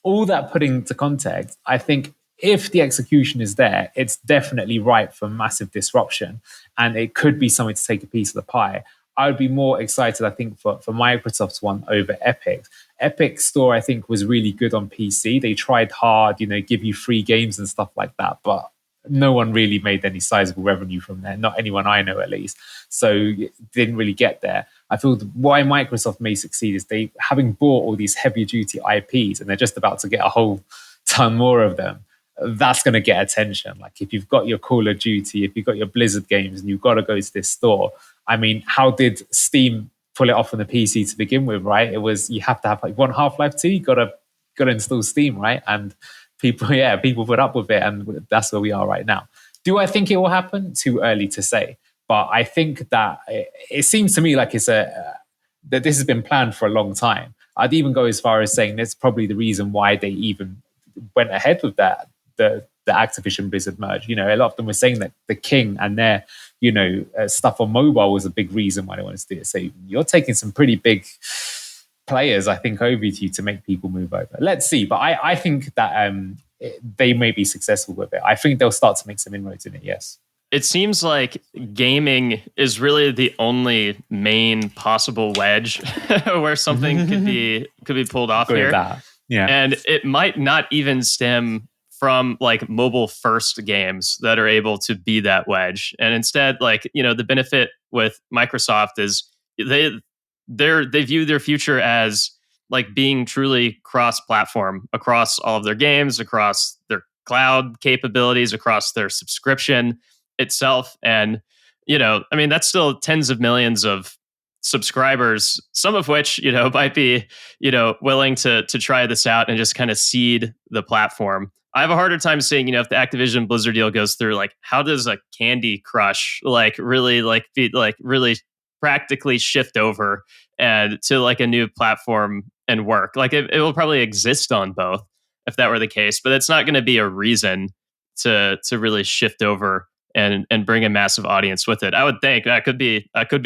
all that putting into context, I think if the execution is there, it's definitely ripe for massive disruption, and it could be something to take a piece of the pie. I would be more excited, I think, for Microsoft's one over Epic. Epic Store, I think, was really good on PC. They tried hard, give you free games and stuff like that, but no one really made any sizable revenue from there. Not anyone I know, at least. So it didn't really get there. I feel why Microsoft may succeed is they, having bought all these heavy duty IPs, and they're just about to get a whole ton more of them. That's going to get attention. Like if you've got your Call of Duty, if you've got your Blizzard games, and you've got to go to this store. I mean, how did Steam pull it off on the PC to begin with? Right? It was you have to have one Half-Life 2. You got to install Steam, right? And people put up with it, and that's where we are right now. Do I think it will happen? Too early to say. But I think that it seems to me like that this has been planned for a long time. I'd even go as far as saying that's probably the reason why they even went ahead with that, the Activision Blizzard merge. A lot of them were saying that the King and their, stuff on mobile was a big reason why they wanted to do it. So you're taking some pretty big players, I think, over to you to make people move over. Let's see. But I think that they may be successful with it. I think they'll start to make some inroads in it, yes. It seems like gaming is really the only main possible wedge where something could be pulled off here. Yeah. And it might not even stem from like mobile first games that are able to be that wedge. And instead, the benefit with Microsoft is they view their future as like being truly cross-platform across all of their games, across their cloud capabilities, across their subscription itself. And, that's still tens of millions of subscribers, some of which, might be, willing to try this out and just kind of seed the platform. I have a harder time seeing, if the Activision Blizzard deal goes through, like how does a Candy Crush really practically shift over and to like a new platform and work? Like it will probably exist on both if that were the case, but it's not going to be a reason to really shift over and bring a massive audience with it. I would think I could be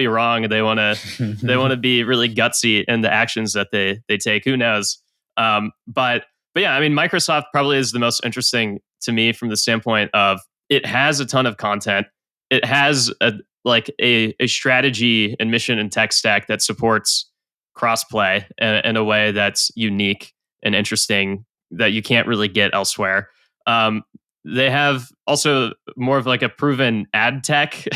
wrong. They want to be really gutsy in the actions that they take. Who knows? But yeah, I mean, Microsoft probably is the most interesting to me from the standpoint of it has a ton of content. It has a strategy and mission and tech stack that supports crossplay in a way that's unique and interesting that you can't really get elsewhere. They have also more of like a proven ad tech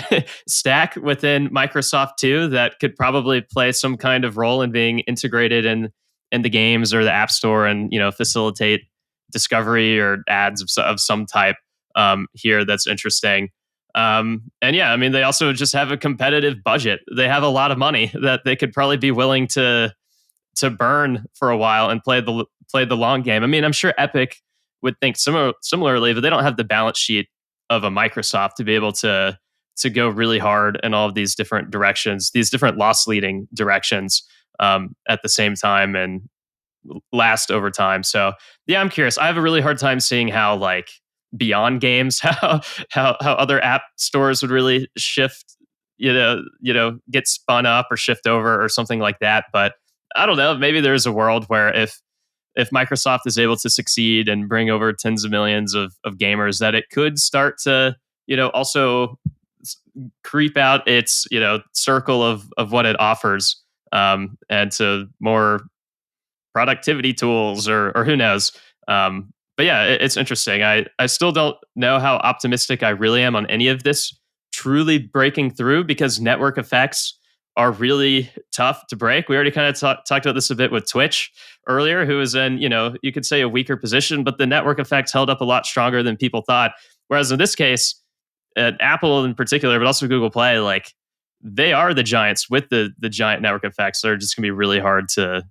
stack within Microsoft too that could probably play some kind of role in being integrated in the games or the App Store and facilitate discovery or ads of some type here. That's interesting. And yeah, I mean, they also just have a competitive budget. They have a lot of money that they could probably be willing to burn for a while and play the long game. I mean, I'm sure Epic would think similarly, but they don't have the balance sheet of a Microsoft to be able to go really hard in all of these different directions, these different loss leading directions at the same time and last over time. So yeah, I'm curious. I have a really hard time seeing how like beyond games, how other app stores would really shift, get spun up or shift over or something like that. But I don't know. Maybe there's a world where if Microsoft is able to succeed and bring over tens of millions of gamers, that it could start to, also creep out its, circle of what it offers, and to more productivity tools or who knows. But yeah, it's interesting. I still don't know how optimistic I really am on any of this truly breaking through, because network effects are really tough to break. We already kind of talked about this a bit with Twitch earlier, who was in, you could say a weaker position, but the network effects held up a lot stronger than people thought. Whereas in this case, Apple in particular, but also Google Play, like they are the giants with the giant network effects. They're just going to be really hard to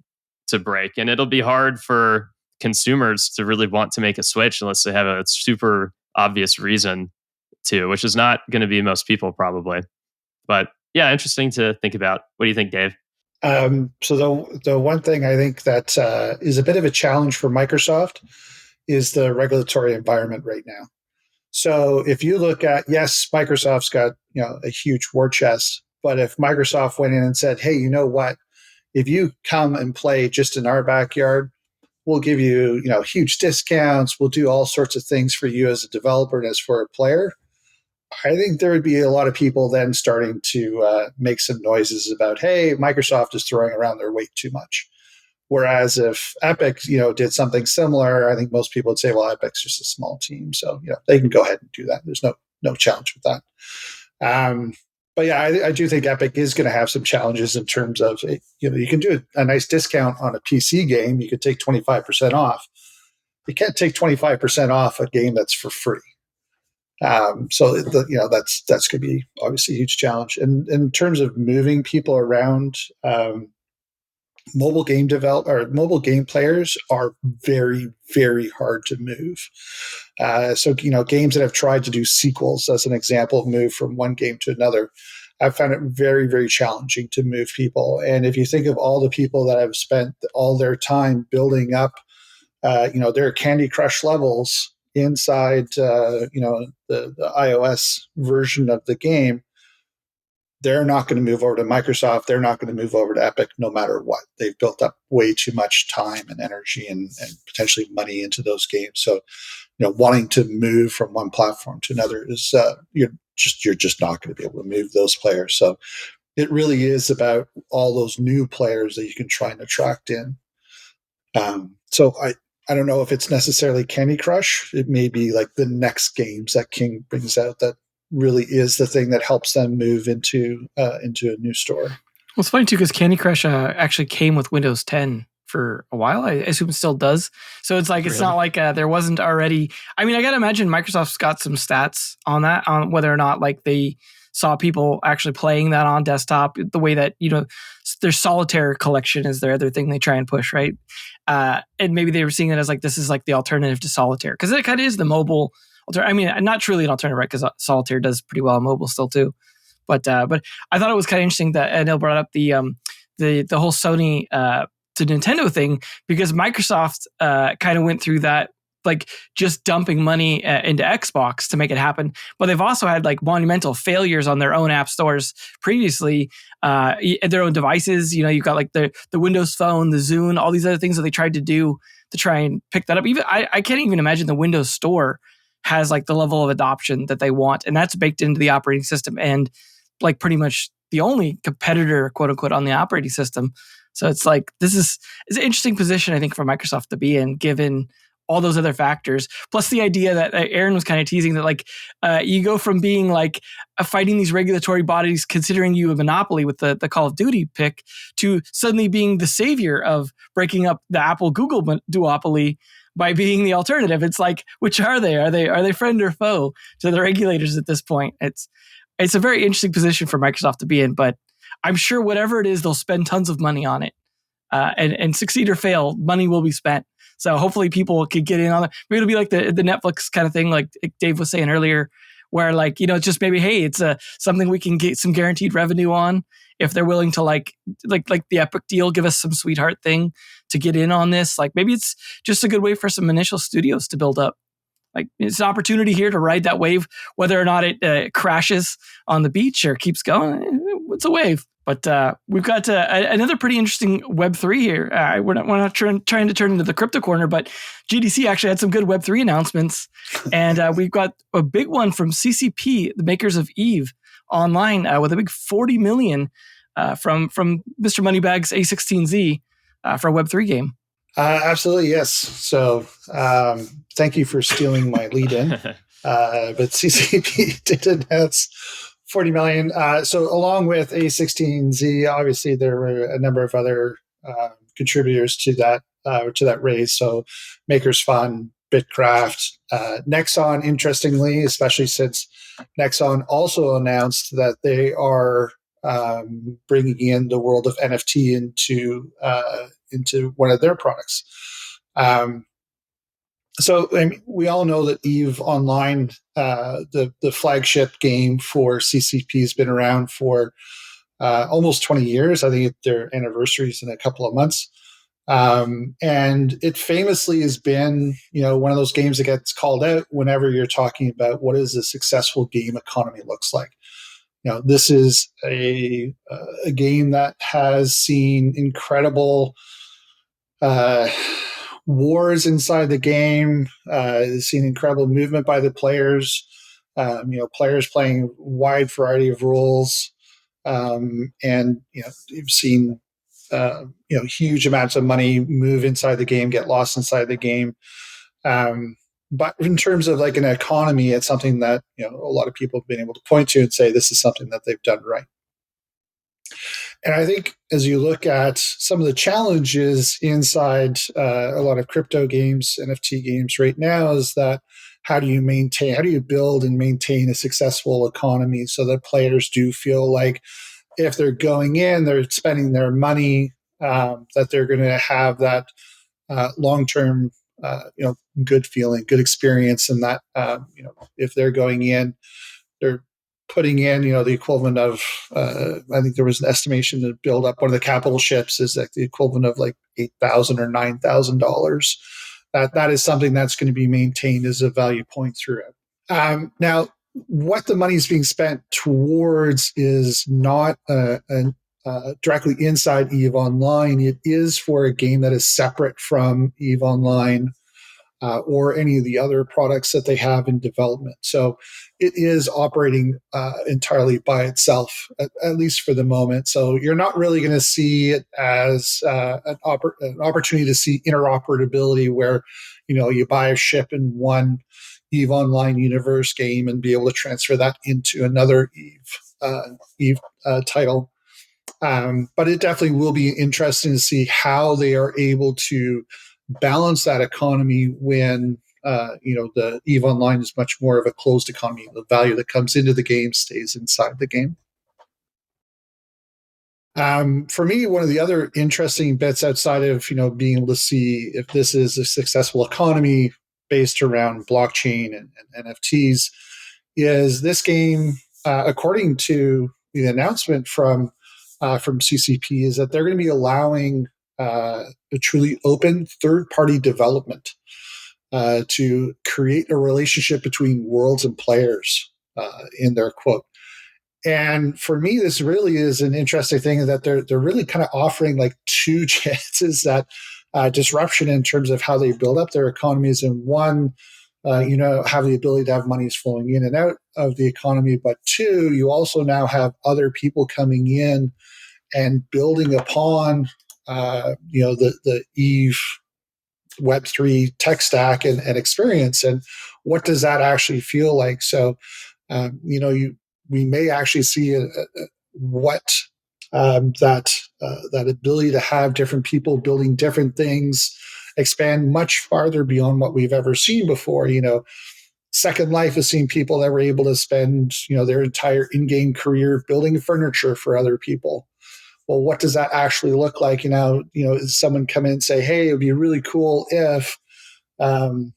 break. And it'll be hard for consumers to really want to make a switch unless they have a super obvious reason to, which is not going to be most people probably. But yeah, interesting to think about. What do you think, Dave? So the one thing I think that is a bit of a challenge for Microsoft is the regulatory environment right now. So if you look at, yes, Microsoft's got a huge war chest, but if Microsoft went in and said, hey, you know what? If you come and play just in our backyard, we'll give you huge discounts. We'll do all sorts of things for you as a developer and as for a player. I think there would be a lot of people then starting to make some noises about, hey, Microsoft is throwing around their weight too much. Whereas if Epic, did something similar, I think most people would say, well, Epic's just a small team, so they can go ahead and do that. There's no challenge with that. But yeah, I do think Epic is going to have some challenges in terms of, you can do a nice discount on a PC game. You could take 25% off. You can't take 25% off a game that's for free. So that's going to be obviously a huge challenge. And in terms of moving people around, mobile game players are very, very hard to move. So games that have tried to do sequels, as an example, move from one game to another, I've found it very, very challenging to move people. And if you think of all the people that have spent all their time building up, their Candy Crush levels inside, the iOS version of the game, they're not going to move over to Microsoft. They're not going to move over to Epic no matter what. They've built up way too much time and energy and potentially money into those games. So, wanting to move from one platform to another is you're just not going to be able to move those players. So it really is about all those new players that you can try and attract in. So I don't know if it's necessarily Candy Crush. It may be like the next games that King brings out that really is the thing that helps them move into a new store. Well, it's funny too, because Candy Crush actually came with Windows 10 for a while. I assume it still does. So it's like, it's not like there wasn't already. I mean, I got to imagine Microsoft's got some stats on that, on whether or not like they saw people actually playing that on desktop, the way that, their Solitaire collection is their other thing they try and push, right? And maybe they were seeing it as like, this is like the alternative to Solitaire. Because it kind of is the mobile I mean, not truly an alternative, right? Because Solitaire does pretty well on mobile still too. But I thought it was kind of interesting that Anil brought up the whole Sony to Nintendo thing, because Microsoft kind of went through that, like just dumping money into Xbox to make it happen. But they've also had like monumental failures on their own app stores previously, their own devices. You've got like the Windows Phone, the Zune, all these other things that they tried to do to try and pick that up. Even I can't even imagine the Windows Store has like the level of adoption that they want, and that's baked into the operating system, and like pretty much the only competitor, quote unquote, on the operating system. So it's like it's an interesting position, I think, for Microsoft to be in, given all those other factors. Plus the idea that Aaron was kind of teasing that like you go from being like fighting these regulatory bodies, considering you a monopoly with the Call of Duty pick, to suddenly being the savior of breaking up the Apple Google duopoly by being the alternative. It's like, which are they? Are they friend or foe to the regulators at this point? It's a very interesting position for Microsoft to be in, but I'm sure whatever it is, they'll spend tons of money on it. And succeed or fail, money will be spent. So hopefully people could get in on it. Maybe it'll be like the Netflix kind of thing, like Dave was saying earlier, where like, it's just maybe, hey, it's something we can get some guaranteed revenue on if they're willing to like the Epic deal, give us some sweetheart thing to get in on this. Like maybe it's just a good way for some initial studios to build up. Like it's an opportunity here to ride that wave, whether or not it crashes on the beach or keeps going. It's a wave. But we've got another pretty interesting Web3 here. We're not trying to turn into the crypto corner, but GDC actually had some good Web3 announcements. And we've got a big one from CCP, the makers of EVE Online, with a big $40 million from Mr. Moneybags A16Z for a Web3 game. Absolutely, yes. So thank you for stealing my lead in. But CCP did announce 40 million. So along with A16Z, obviously there were a number of other contributors to that raise. So Makers Fund, Bitcraft, Nexon, interestingly, especially since Nexon also announced that they are bringing in the world of NFT into one of their products. So I mean, we all know that EVE Online, the flagship game for CCP, has been around for almost 20 years. I think their anniversary is in a couple of months. And it famously has been, one of those games that gets called out whenever you're talking about what is a successful game economy looks like. This is a game that has seen incredible wars inside the game, seen incredible movement by the players, players playing a wide variety of roles. And you've seen, huge amounts of money move inside the game, get lost inside the game. But in terms of like an economy, it's something that, a lot of people have been able to point to and say, this is something that they've done right. And I think as you look at some of the challenges inside a lot of crypto games, NFT games right now, is that how do you build and maintain a successful economy so that players do feel like if they're going in, they're spending their money, that they're going to have that long-term, good feeling, good experience, and that, if they're going in, they're putting in, the equivalent of, I think there was an estimation to build up one of the capital ships is like the equivalent of like $8,000 or $9,000. That is something that's going to be maintained as a value point throughout. Now, what the money is being spent towards is not directly inside EVE Online. It is for a game that is separate from EVE Online or any of the other products that they have in development. So it is operating entirely by itself, at least for the moment. So you're not really going to see it as an opportunity to see interoperability where, you buy a ship in one EVE Online universe game and be able to transfer that into another EVE title. But it definitely will be interesting to see how they are able to balance that economy when the EVE Online is much more of a closed economy. The value that comes into the game stays inside the game. For me, one of the other interesting bits outside of being able to see if this is a successful economy based around blockchain and NFTs is this game, according to the announcement from CCP, is that they're going to be allowing a truly open third-party development to create a relationship between worlds and players, in their quote. And for me, this really is an interesting thing that they're really kind of offering like two chances at disruption in terms of how they build up their economies. And one, have the ability to have monies flowing in and out of the economy. But two, you also now have other people coming in and building upon the EVE Web3 tech stack and experience. And what does that actually feel like? So, we may actually see that ability to have different people building different things expand much farther beyond what we've ever seen before. Second Life has seen people that were able to spend, their entire in-game career building furniture for other people. Well, what does that actually look like? Is someone come in and say, hey, it would be really cool if, in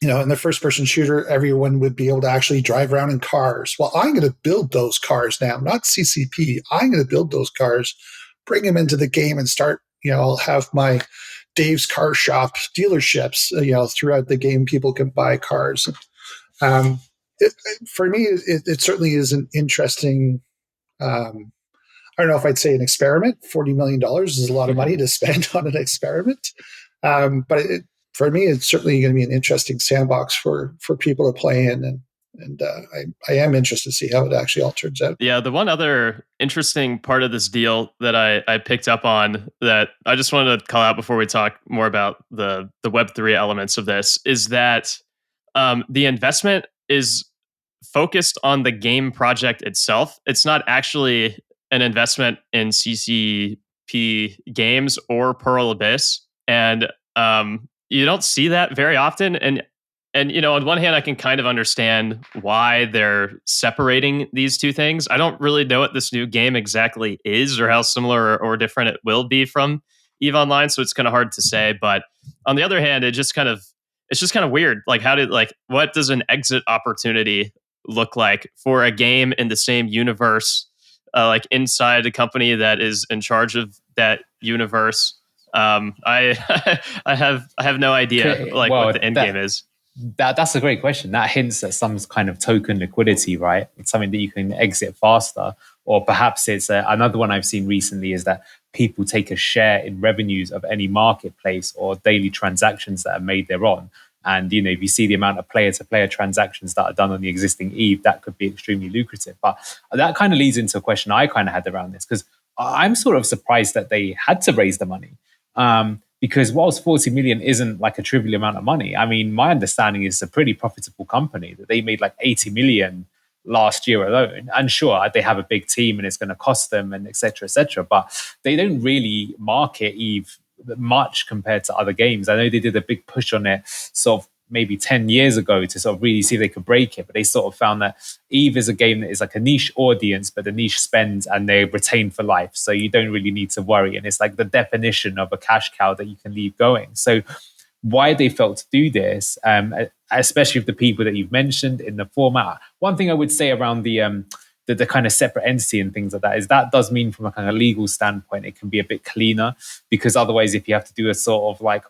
the first-person shooter, everyone would be able to actually drive around in cars. Well, I'm going to build those cars now, not CCP. I'm going to build those cars, bring them into the game, and start. I'll have my Dave's Car Shop dealerships. Throughout the game, people can buy cars. For me, it certainly is an interesting. I don't know if I'd say an experiment. $40 million is a lot of money to spend on an experiment. But for me, it's certainly going to be an interesting sandbox for people to play in. And I am interested to see how it actually all turns out. Yeah, the one other interesting part of this deal that I picked up on that I just wanted to call out before we talk more about the Web3 elements of this is that the investment is focused on the game project itself. It's not actually an investment in CCP games or Pearl Abyss, and you don't see that very often. And on one hand, I can kind of understand why they're separating these two things. I don't really know what this new game exactly is, or how similar or different it will be from EVE Online, so it's kind of hard to say. But on the other hand, it's just kind of weird. Like, what does an exit opportunity look like for a game in the same universe? Like inside a company that is in charge of that universe. I I have no idea what the end game is. That's a great question. That hints at some kind of token liquidity, right? It's something that you can exit faster, or perhaps it's another one I've seen recently is that people take a share in revenues of any marketplace or daily transactions that are made thereon. And, if you see the amount of player-to-player transactions that are done on the existing EVE, that could be extremely lucrative. But that kind of leads into a question I kind of had around this, because I'm sort of surprised that they had to raise the money. Because whilst 40 million isn't like a trivial amount of money, I mean, my understanding is it's a pretty profitable company that they made like 80 million last year alone. And sure, they have a big team and it's going to cost them and et cetera, but they don't really market EVE much compared to other games. I know they did a big push on it sort of maybe 10 years ago to sort of really see if they could break it, but they sort of found that EVE is a game that is like a niche audience, but the niche spends and they retain for life, so you don't really need to worry, and it's like the definition of a cash cow that you can leave going. So why they felt to do this, especially with the people that you've mentioned in the format. One thing I would say around the kind of separate entity and things like that is that does mean from a kind of legal standpoint, it can be a bit cleaner, because otherwise if you have to do a sort of like,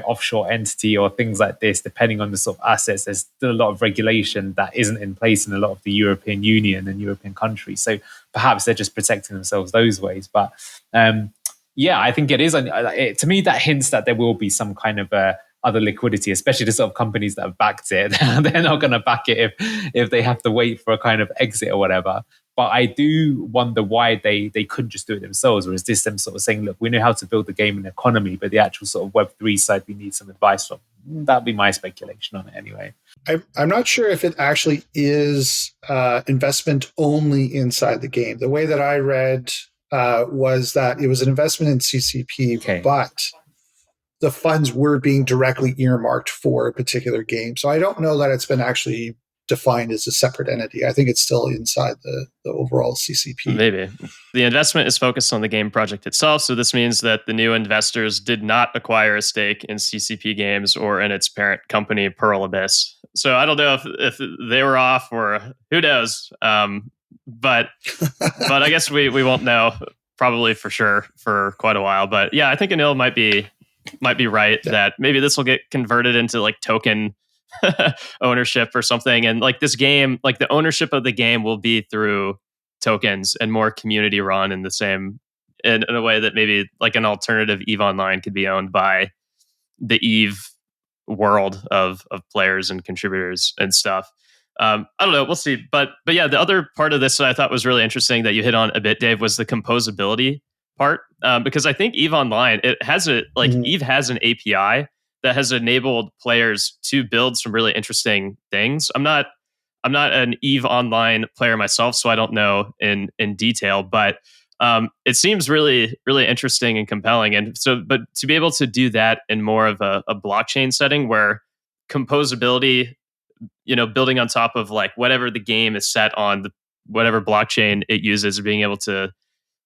offshore entity or things like this, depending on the sort of assets, there's still a lot of regulation that isn't in place in a lot of the European Union and European countries. So perhaps they're just protecting themselves those ways. But I think it is. To me, that hints that there will be some kind of other liquidity, especially the sort of companies that have backed it. They're not going to back it if they have to wait for a kind of exit or whatever. But I do wonder why they couldn't just do it themselves, or is this them sort of saying, look, we know how to build the game and economy, but the actual sort of Web3 side, we need some advice from. That'd be my speculation on it anyway. I'm not sure if it actually is investment only inside the game. The way that I read was that it was an investment in CCP, but the funds were being directly earmarked for a particular game. So I don't know that it's been actually defined as a separate entity. I think it's still inside the overall CCP. Maybe. The investment is focused on the game project itself, so this means that the new investors did not acquire a stake in CCP Games or in its parent company, Pearl Abyss. So I don't know if they were off, or who knows. But I guess we won't know probably for sure for quite a while. But yeah, I think Anil might be right that maybe this will get converted into like token ownership or something, and like this game, like the ownership of the game will be through tokens and more community run in the same in a way that maybe like an alternative EVE Online could be owned by the EVE world of players and contributors and stuff. I don't know, we'll see. But yeah, the other part of this that I thought was really interesting that you hit on a bit, Dave, was the composability part, because I think EVE Online, it has EVE has an API that has enabled players to build some really interesting things. I'm not an EVE Online player myself, so I don't know in detail, but It seems really, really interesting and compelling. And so, but to be able to do that in more of a blockchain setting where composability, building on top of like whatever the game is set on, whatever blockchain it uses, being able to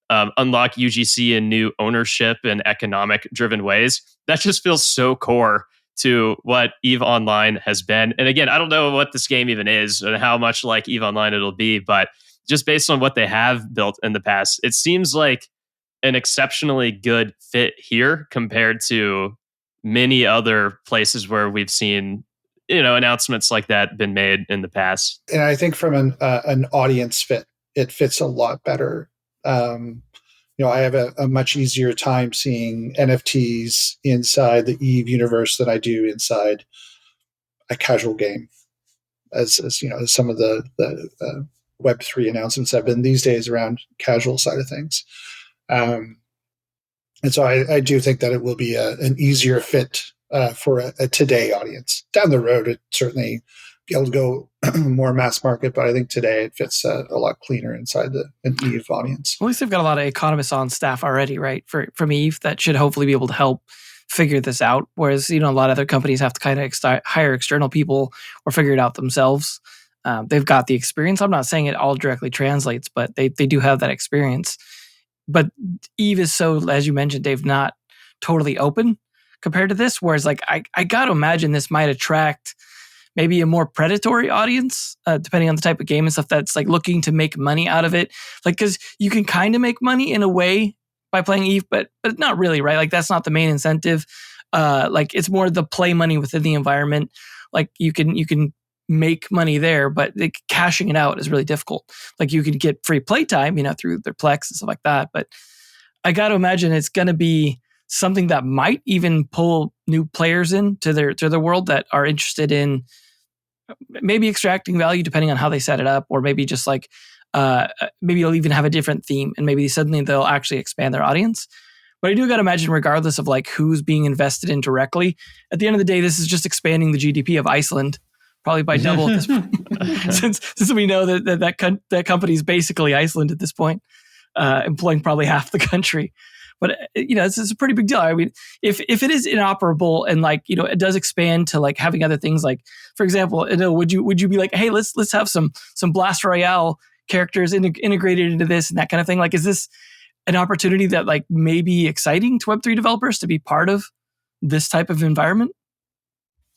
unlock UGC in new ownership and economic driven ways. That just feels so core to what EVE Online has been. And again, I don't know what this game even is and how much like EVE Online it'll be, but just based on what they have built in the past, it seems like an exceptionally good fit here compared to many other places where we've seen announcements like that been made in the past. And I think from an audience fit, it fits a lot better. I have a much easier time seeing NFTs inside the EVE universe than I do inside a casual game, as some of the Web3 announcements have been these days around casual side of things. And so I do think that it will be an easier fit for a today audience. Down the road, it certainly be able to go more mass market, but I think today it fits a lot cleaner inside an EVE audience. At least they've got a lot of economists on staff already, right? From EVE that should hopefully be able to help figure this out. Whereas, a lot of other companies have to kind of hire external people or figure it out themselves. They've got the experience. I'm not saying it all directly translates, but they do have that experience. But EVE is so, as you mentioned, Dave, not totally open compared to this. Whereas, like, I got to imagine this might attract maybe a more predatory audience, depending on the type of game and stuff that's like looking to make money out of it. Like, because you can kind of make money in a way by playing EVE, but not really, right? Like, that's not the main incentive. Like, it's more the play money within the environment. Like, you can make money there, but cashing it out is really difficult. Like, you can get free playtime, through their Plex and stuff like that. But I got to imagine it's going to be something that might even pull new players into their world that are interested in maybe extracting value, depending on how they set it up, or maybe just like maybe they'll even have a different theme, and maybe suddenly they'll actually expand their audience. But I do got to imagine, regardless of like who's being invested in directly, at the end of the day, this is just expanding the GDP of Iceland, probably by double at this point, since we know that company is basically Iceland at this point, employing probably half the country. But it's a pretty big deal. I mean, if it is inoperable and like it does expand to like having other things, like for example, would you be like, hey, let's have some Blast Royale characters integrated into this and that kind of thing? Like, is this an opportunity that like may be exciting to Web3 developers to be part of this type of environment?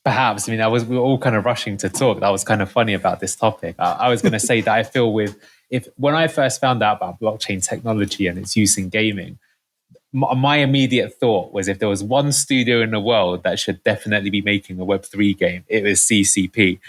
Perhaps. I mean, we were all kind of rushing to talk. That was kind of funny about this topic. I was going to say that I feel when I first found out about blockchain technology and its use in gaming, my immediate thought was, if there was one studio in the world that should definitely be making a Web3 game, it was CCP.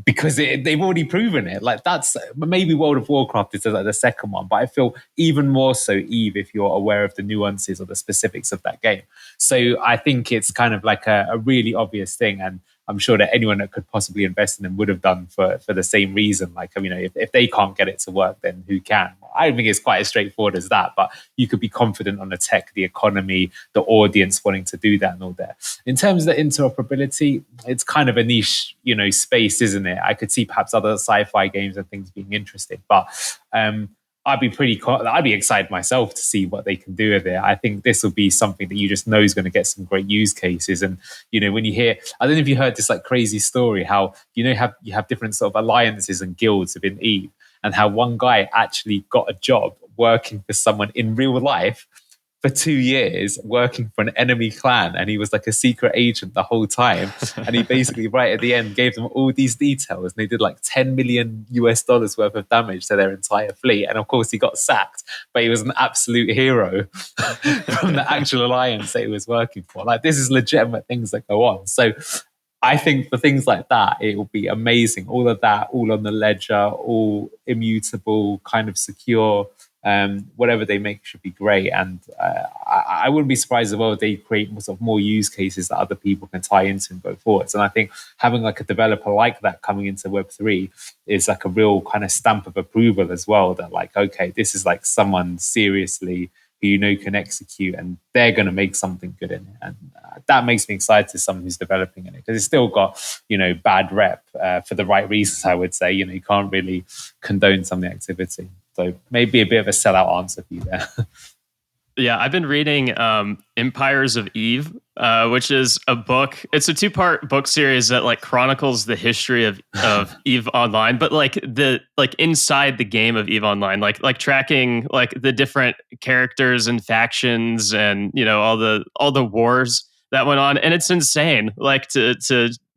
Because they've already proven it. Like, that's maybe World of Warcraft is like the second one, but I feel even more so EVE if you're aware of the nuances or the specifics of that game. So I think it's kind of like a really obvious thing, and I'm sure that anyone that could possibly invest in them would have done for the same reason. Like, if they can't get it to work, then who can? I think it's quite as straightforward as that, but you could be confident on the tech, the economy, the audience wanting to do that and all that. In terms of the interoperability, it's kind of a niche, space, isn't it? I could see perhaps other sci-fi games and things being interesting, but I'd be excited myself to see what they can do with it. I think this will be something that you just know is going to get some great use cases. And, when you hear, I don't know if you heard this like crazy story, how, you have different sort of alliances and guilds within EVE, and how one guy actually got a job working for someone in real life for 2 years, working for an enemy clan, and he was like a secret agent the whole time. And he basically, right at the end, gave them all these details, and they did like $10 million worth of damage to their entire fleet. And of course, he got sacked, but he was an absolute hero from the actual alliance that he was working for. Like, this is legitimate things that go on. So I think for things like that, it will be amazing. All of that, all on the ledger, all immutable, kind of secure. Whatever they make should be great. And I wouldn't be surprised as well if they create sort of more use cases that other people can tie into and go forwards. And I think having like a developer like that coming into Web3 is like a real kind of stamp of approval as well, that like, okay, this is like someone seriously who can execute, and they're going to make something good in it. And that makes me excited as someone who's developing in it, because it's still got, bad rep for the right reasons, I would say. You can't really condone some of the activity. So maybe a bit of a sellout answer for you there. Yeah, I've been reading Empires of Eve, which is a book. It's a 2-part book series that like chronicles the history of Eve Online, but like inside the game of Eve Online, like tracking like the different characters and factions and all the wars that went on, and it's insane. Like to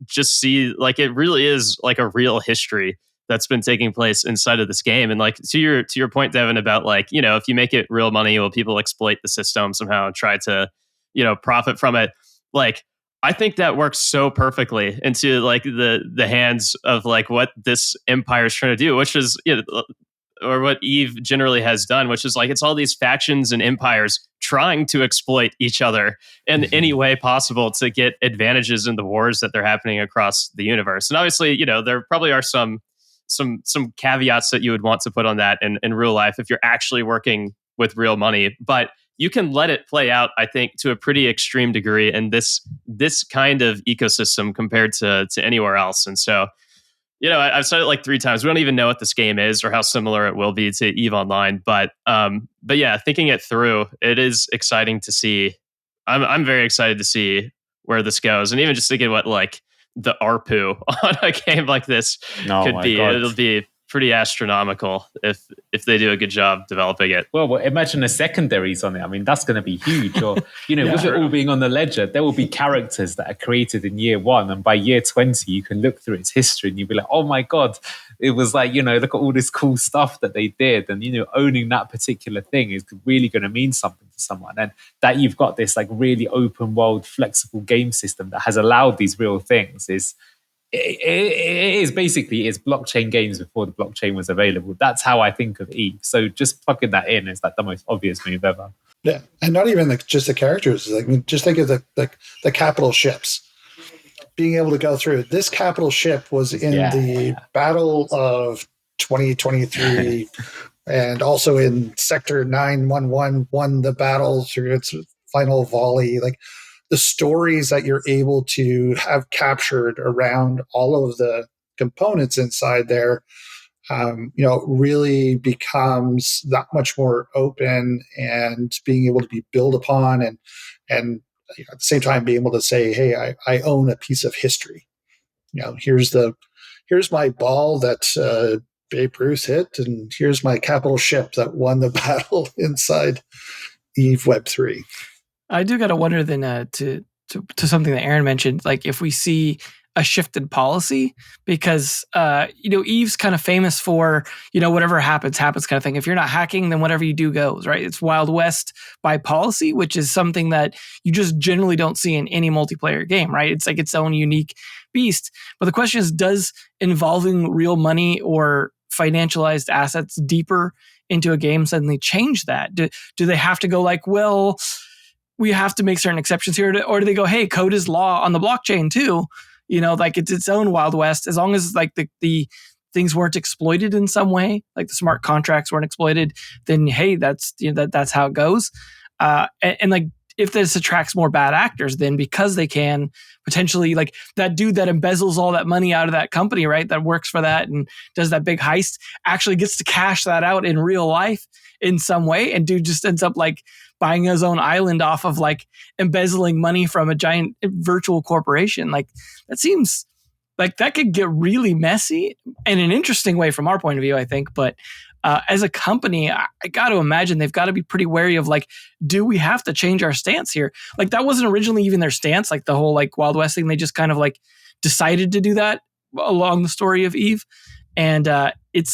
just see like it really is like a real history that's been taking place inside of this game. And like to your point, Devin, about like, if you make it real money, will people exploit the system somehow and try to, profit from it? Like, I think that works so perfectly into like the hands of like what this empire is trying to do, which is, or what Eve generally has done, which is like it's all these factions and empires trying to exploit each other in any way possible to get advantages in the wars that they're happening across the universe. And obviously, there probably are some caveats that you would want to put on that in real life if you're actually working with real money, but you can let it play out, I think, to a pretty extreme degree in this kind of ecosystem compared to anywhere else. And so, I've said it like 3 times. We don't even know what this game is or how similar it will be to EVE Online, but yeah, thinking it through, it is exciting to see. I'm very excited to see where this goes, and even just thinking what like the ARPU on a game like this could be. God. It'll be pretty astronomical if they do a good job developing it. Well, imagine the secondaries on it. I mean, that's going to be huge. Or, with it all being on the ledger, there will be characters that are created in year 1. And by year 20, you can look through its history and you'll be like, oh my God, it was like, look at all this cool stuff that they did. And, owning that particular thing is really going to mean something to someone. And that you've got this like really open world, flexible game system that has allowed these real things is it's blockchain games before the blockchain was available. That's how I think of Eve. So just plugging that in is like the most obvious move ever. Yeah, and not even just the characters. Like, just think of the capital ships. Being able to go through this capital ship was in the Battle of 2023, and also in Sector 911 won the battle through its final volley. Like, the stories that you're able to have captured around all of the components inside there, really becomes that much more open and being able to be built upon, and at the same time being able to say, hey, I own a piece of history. Here's my ball that Babe Ruth hit, and here's my capital ship that won the battle inside Eve Web3. I do got to wonder then to something that Aaron mentioned, like if we see a shift in policy, because Eve's kind of famous for whatever happens kind of thing. If you're not hacking, then whatever you do goes, right? It's Wild West by policy, which is something that you just generally don't see in any multiplayer game, right? It's like its own unique beast. But the question is, does involving real money or financialized assets deeper into a game suddenly change that? Do they have to go like, well, we have to make certain exceptions here, or do they go, hey, code is law on the blockchain too? Like it's its own Wild West, as long as like the things weren't exploited in some way, like the smart contracts weren't exploited, then hey, that's that's how it goes. And like if this attracts more bad actors, then because they can potentially, like that dude that embezzles all that money out of that company, right, that works for that and does that big heist, actually gets to cash that out in real life in some way, and dude just ends up like buying his own island off of like embezzling money from a giant virtual corporation. Like that seems like that could get really messy in an interesting way from our point of view, I think. But as a company, I got to imagine they've got to be pretty wary of like, do we have to change our stance here? Like that wasn't originally even their stance, like the whole like Wild West thing. They just kind of like decided to do that along the story of Eve. And it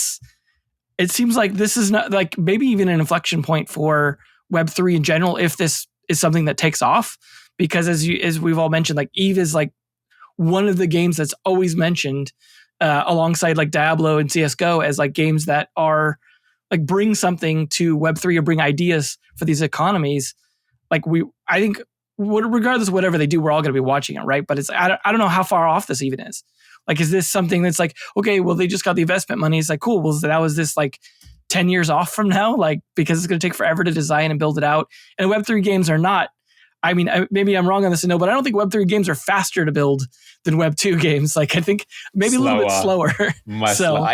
seems like this is not like maybe even an inflection point for Web3 in general, if this is something that takes off, because as we've all mentioned, like Eve is like one of the games that's always mentioned alongside like Diablo and CSGO as like games that are like bring something to Web3 or bring ideas for these economies. Like I think regardless of whatever they do, we're all going to be watching it, right? But I don't know how far off this even is. Like, is this something that's like, okay, well, they just got the investment money. It's like, cool. Well, that was this like 10 years off from now, like, because it's going to take forever to design and build it out. And Web3 games are not, I mean, maybe I'm wrong on this, but I don't think Web3 games are faster to build than Web2 games. Like, I think maybe a little bit slower. So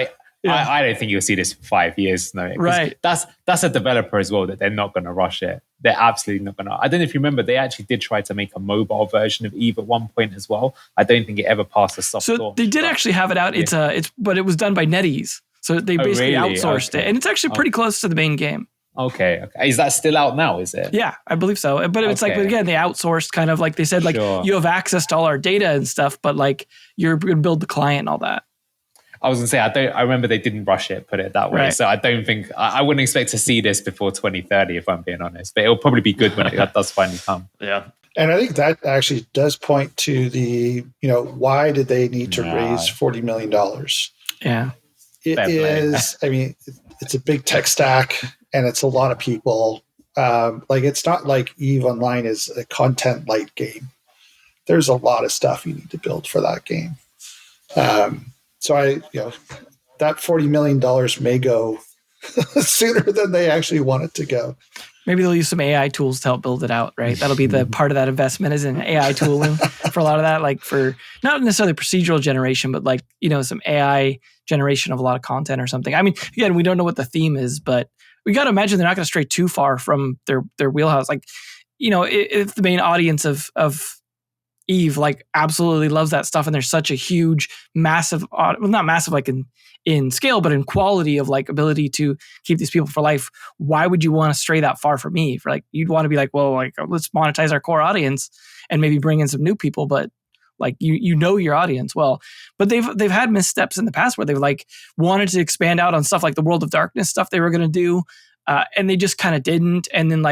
I don't think you'll see this for 5 years. No, right. That's a developer as well, that they're not going to rush it. They're absolutely not going to. I don't know if you remember, they actually did try to make a mobile version of Eve at one point as well. I don't think it ever passed a soft launch. They did actually have it out. Yeah. But it was done by NetEase. So they basically outsourced it. And it's actually pretty close to the main game. Okay. Is that still out now, is it? Yeah, I believe so. But it's but again, they outsourced kind of like they said, you have access to all our data and stuff, but you're going to build the client and all that. I was going to say, I remember they didn't rush it, put it that way. Right. So I don't think, I wouldn't expect to see this before 2030, if I'm being honest. But it'll probably be good when that does finally come. Yeah. And I think that actually does point to the, why did they need to raise $40 million? Yeah. It is, it's a big tech stack and it's a lot of people. It's not like EVE Online is a content light game. There's a lot of stuff you need to build for that game. So that $40 million may go sooner than they actually want it to go. Maybe they'll use some AI tools to help build it out, right? That'll be the part of that investment is in AI tooling for a lot of that, for not necessarily procedural generation, but some AI generation of a lot of content or something. Again, we don't know what the theme is, but we got to imagine they're not going to stray too far from their wheelhouse. If the main audience of Eve absolutely loves that stuff, and there's such a huge, massive, not massive in scale, but in quality of ability to keep these people for life. Why would you want to stray that far from Eve? You'd want to be let's monetize our core audience and maybe bring in some new people, but your audience well. But they've had missteps in the past where they've wanted to expand out on stuff like the World of Darkness stuff they were going to do. And they just kind of didn't. And then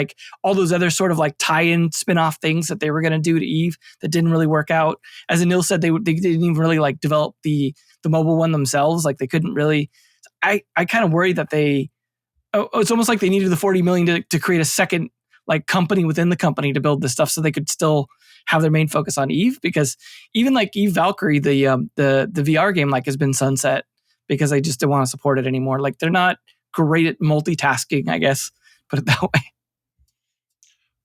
all those other sort of tie-in spin-off things that they were going to do to Eve that didn't really work out. As Anil said, they didn't even really develop the mobile one themselves. They couldn't really. I kind of worry that it's almost like they needed the $40 million to create a second company within the company to build this stuff so they could still have their main focus on Eve, because even Eve Valkyrie, the VR game has been sunset because they just didn't want to support it anymore. They're not great at multitasking, I guess, put it that way.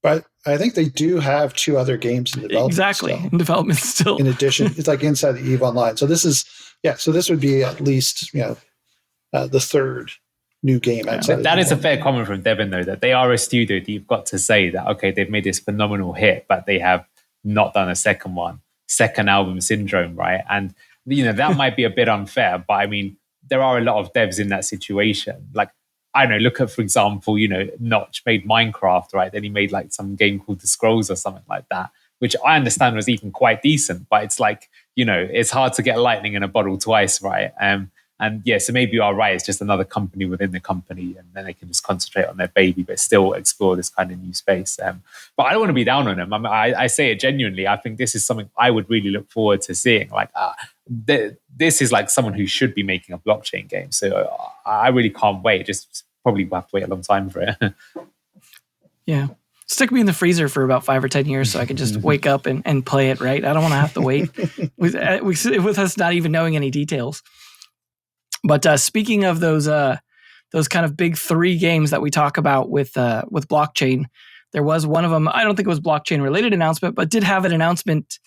But I think they do have 2 other games in development. Exactly, in development still. In addition, it's inside the EVE Online. So this would be at least the third new game outside. That is a fair comment from Devin, though, that they are a studio that you've got to say that they've made this phenomenal hit, but they have not done a second one. Second album syndrome, right? And that might be a bit unfair, but there are a lot of devs in that situation. I don't know, look at, for example, Notch made Minecraft, right? Then he made some game called The Scrolls or something like that, which I understand was even quite decent, but it's it's hard to get lightning in a bottle twice, right? And yeah, so maybe you are right. It's just another company within the company, and then they can just concentrate on their baby, but still explore this kind of new space. But I don't want to be down on them. I say it genuinely. I think this is something I would really look forward to seeing. This is someone who should be making a blockchain game. So I really can't wait. Just probably have to wait a long time for it. Yeah. Stick me in the freezer for about 5 or 10 years so I can just wake up and play it, right? I don't want to have to wait with us not even knowing any details. But speaking of those kind of big 3 games that we talk about with blockchain, there was one of them. I don't think it was blockchain related announcement, but did have an announcement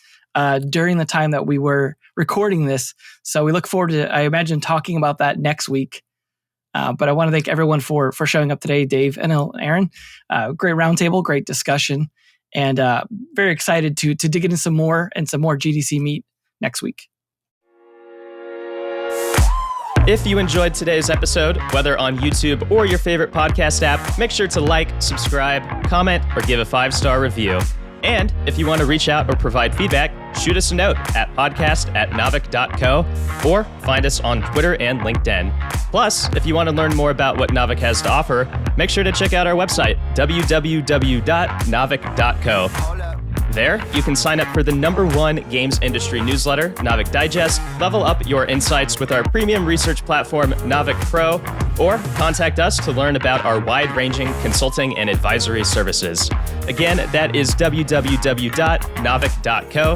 during the time that we were recording this. So we look forward to, I imagine, talking about that next week. But I want to thank everyone for showing up today, Dave, Anil, Aaron. Great roundtable, great discussion, and very excited to dig into some more GDC meat next week. If you enjoyed today's episode, whether on YouTube or your favorite podcast app, make sure to like, subscribe, comment, or give a 5-star review. And if you want to reach out or provide feedback, shoot us a note at podcast@naavik.co or find us on Twitter and LinkedIn. Plus, if you want to learn more about what Naavik has to offer, make sure to check out our website, www.naavik.co. There, you can sign up for the #1 games industry newsletter, Naavik Digest, level up your insights with our premium research platform, Naavik Pro, or contact us to learn about our wide-ranging consulting and advisory services. Again, that is www.naavik.co.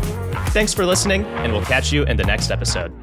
Thanks for listening, and we'll catch you in the next episode.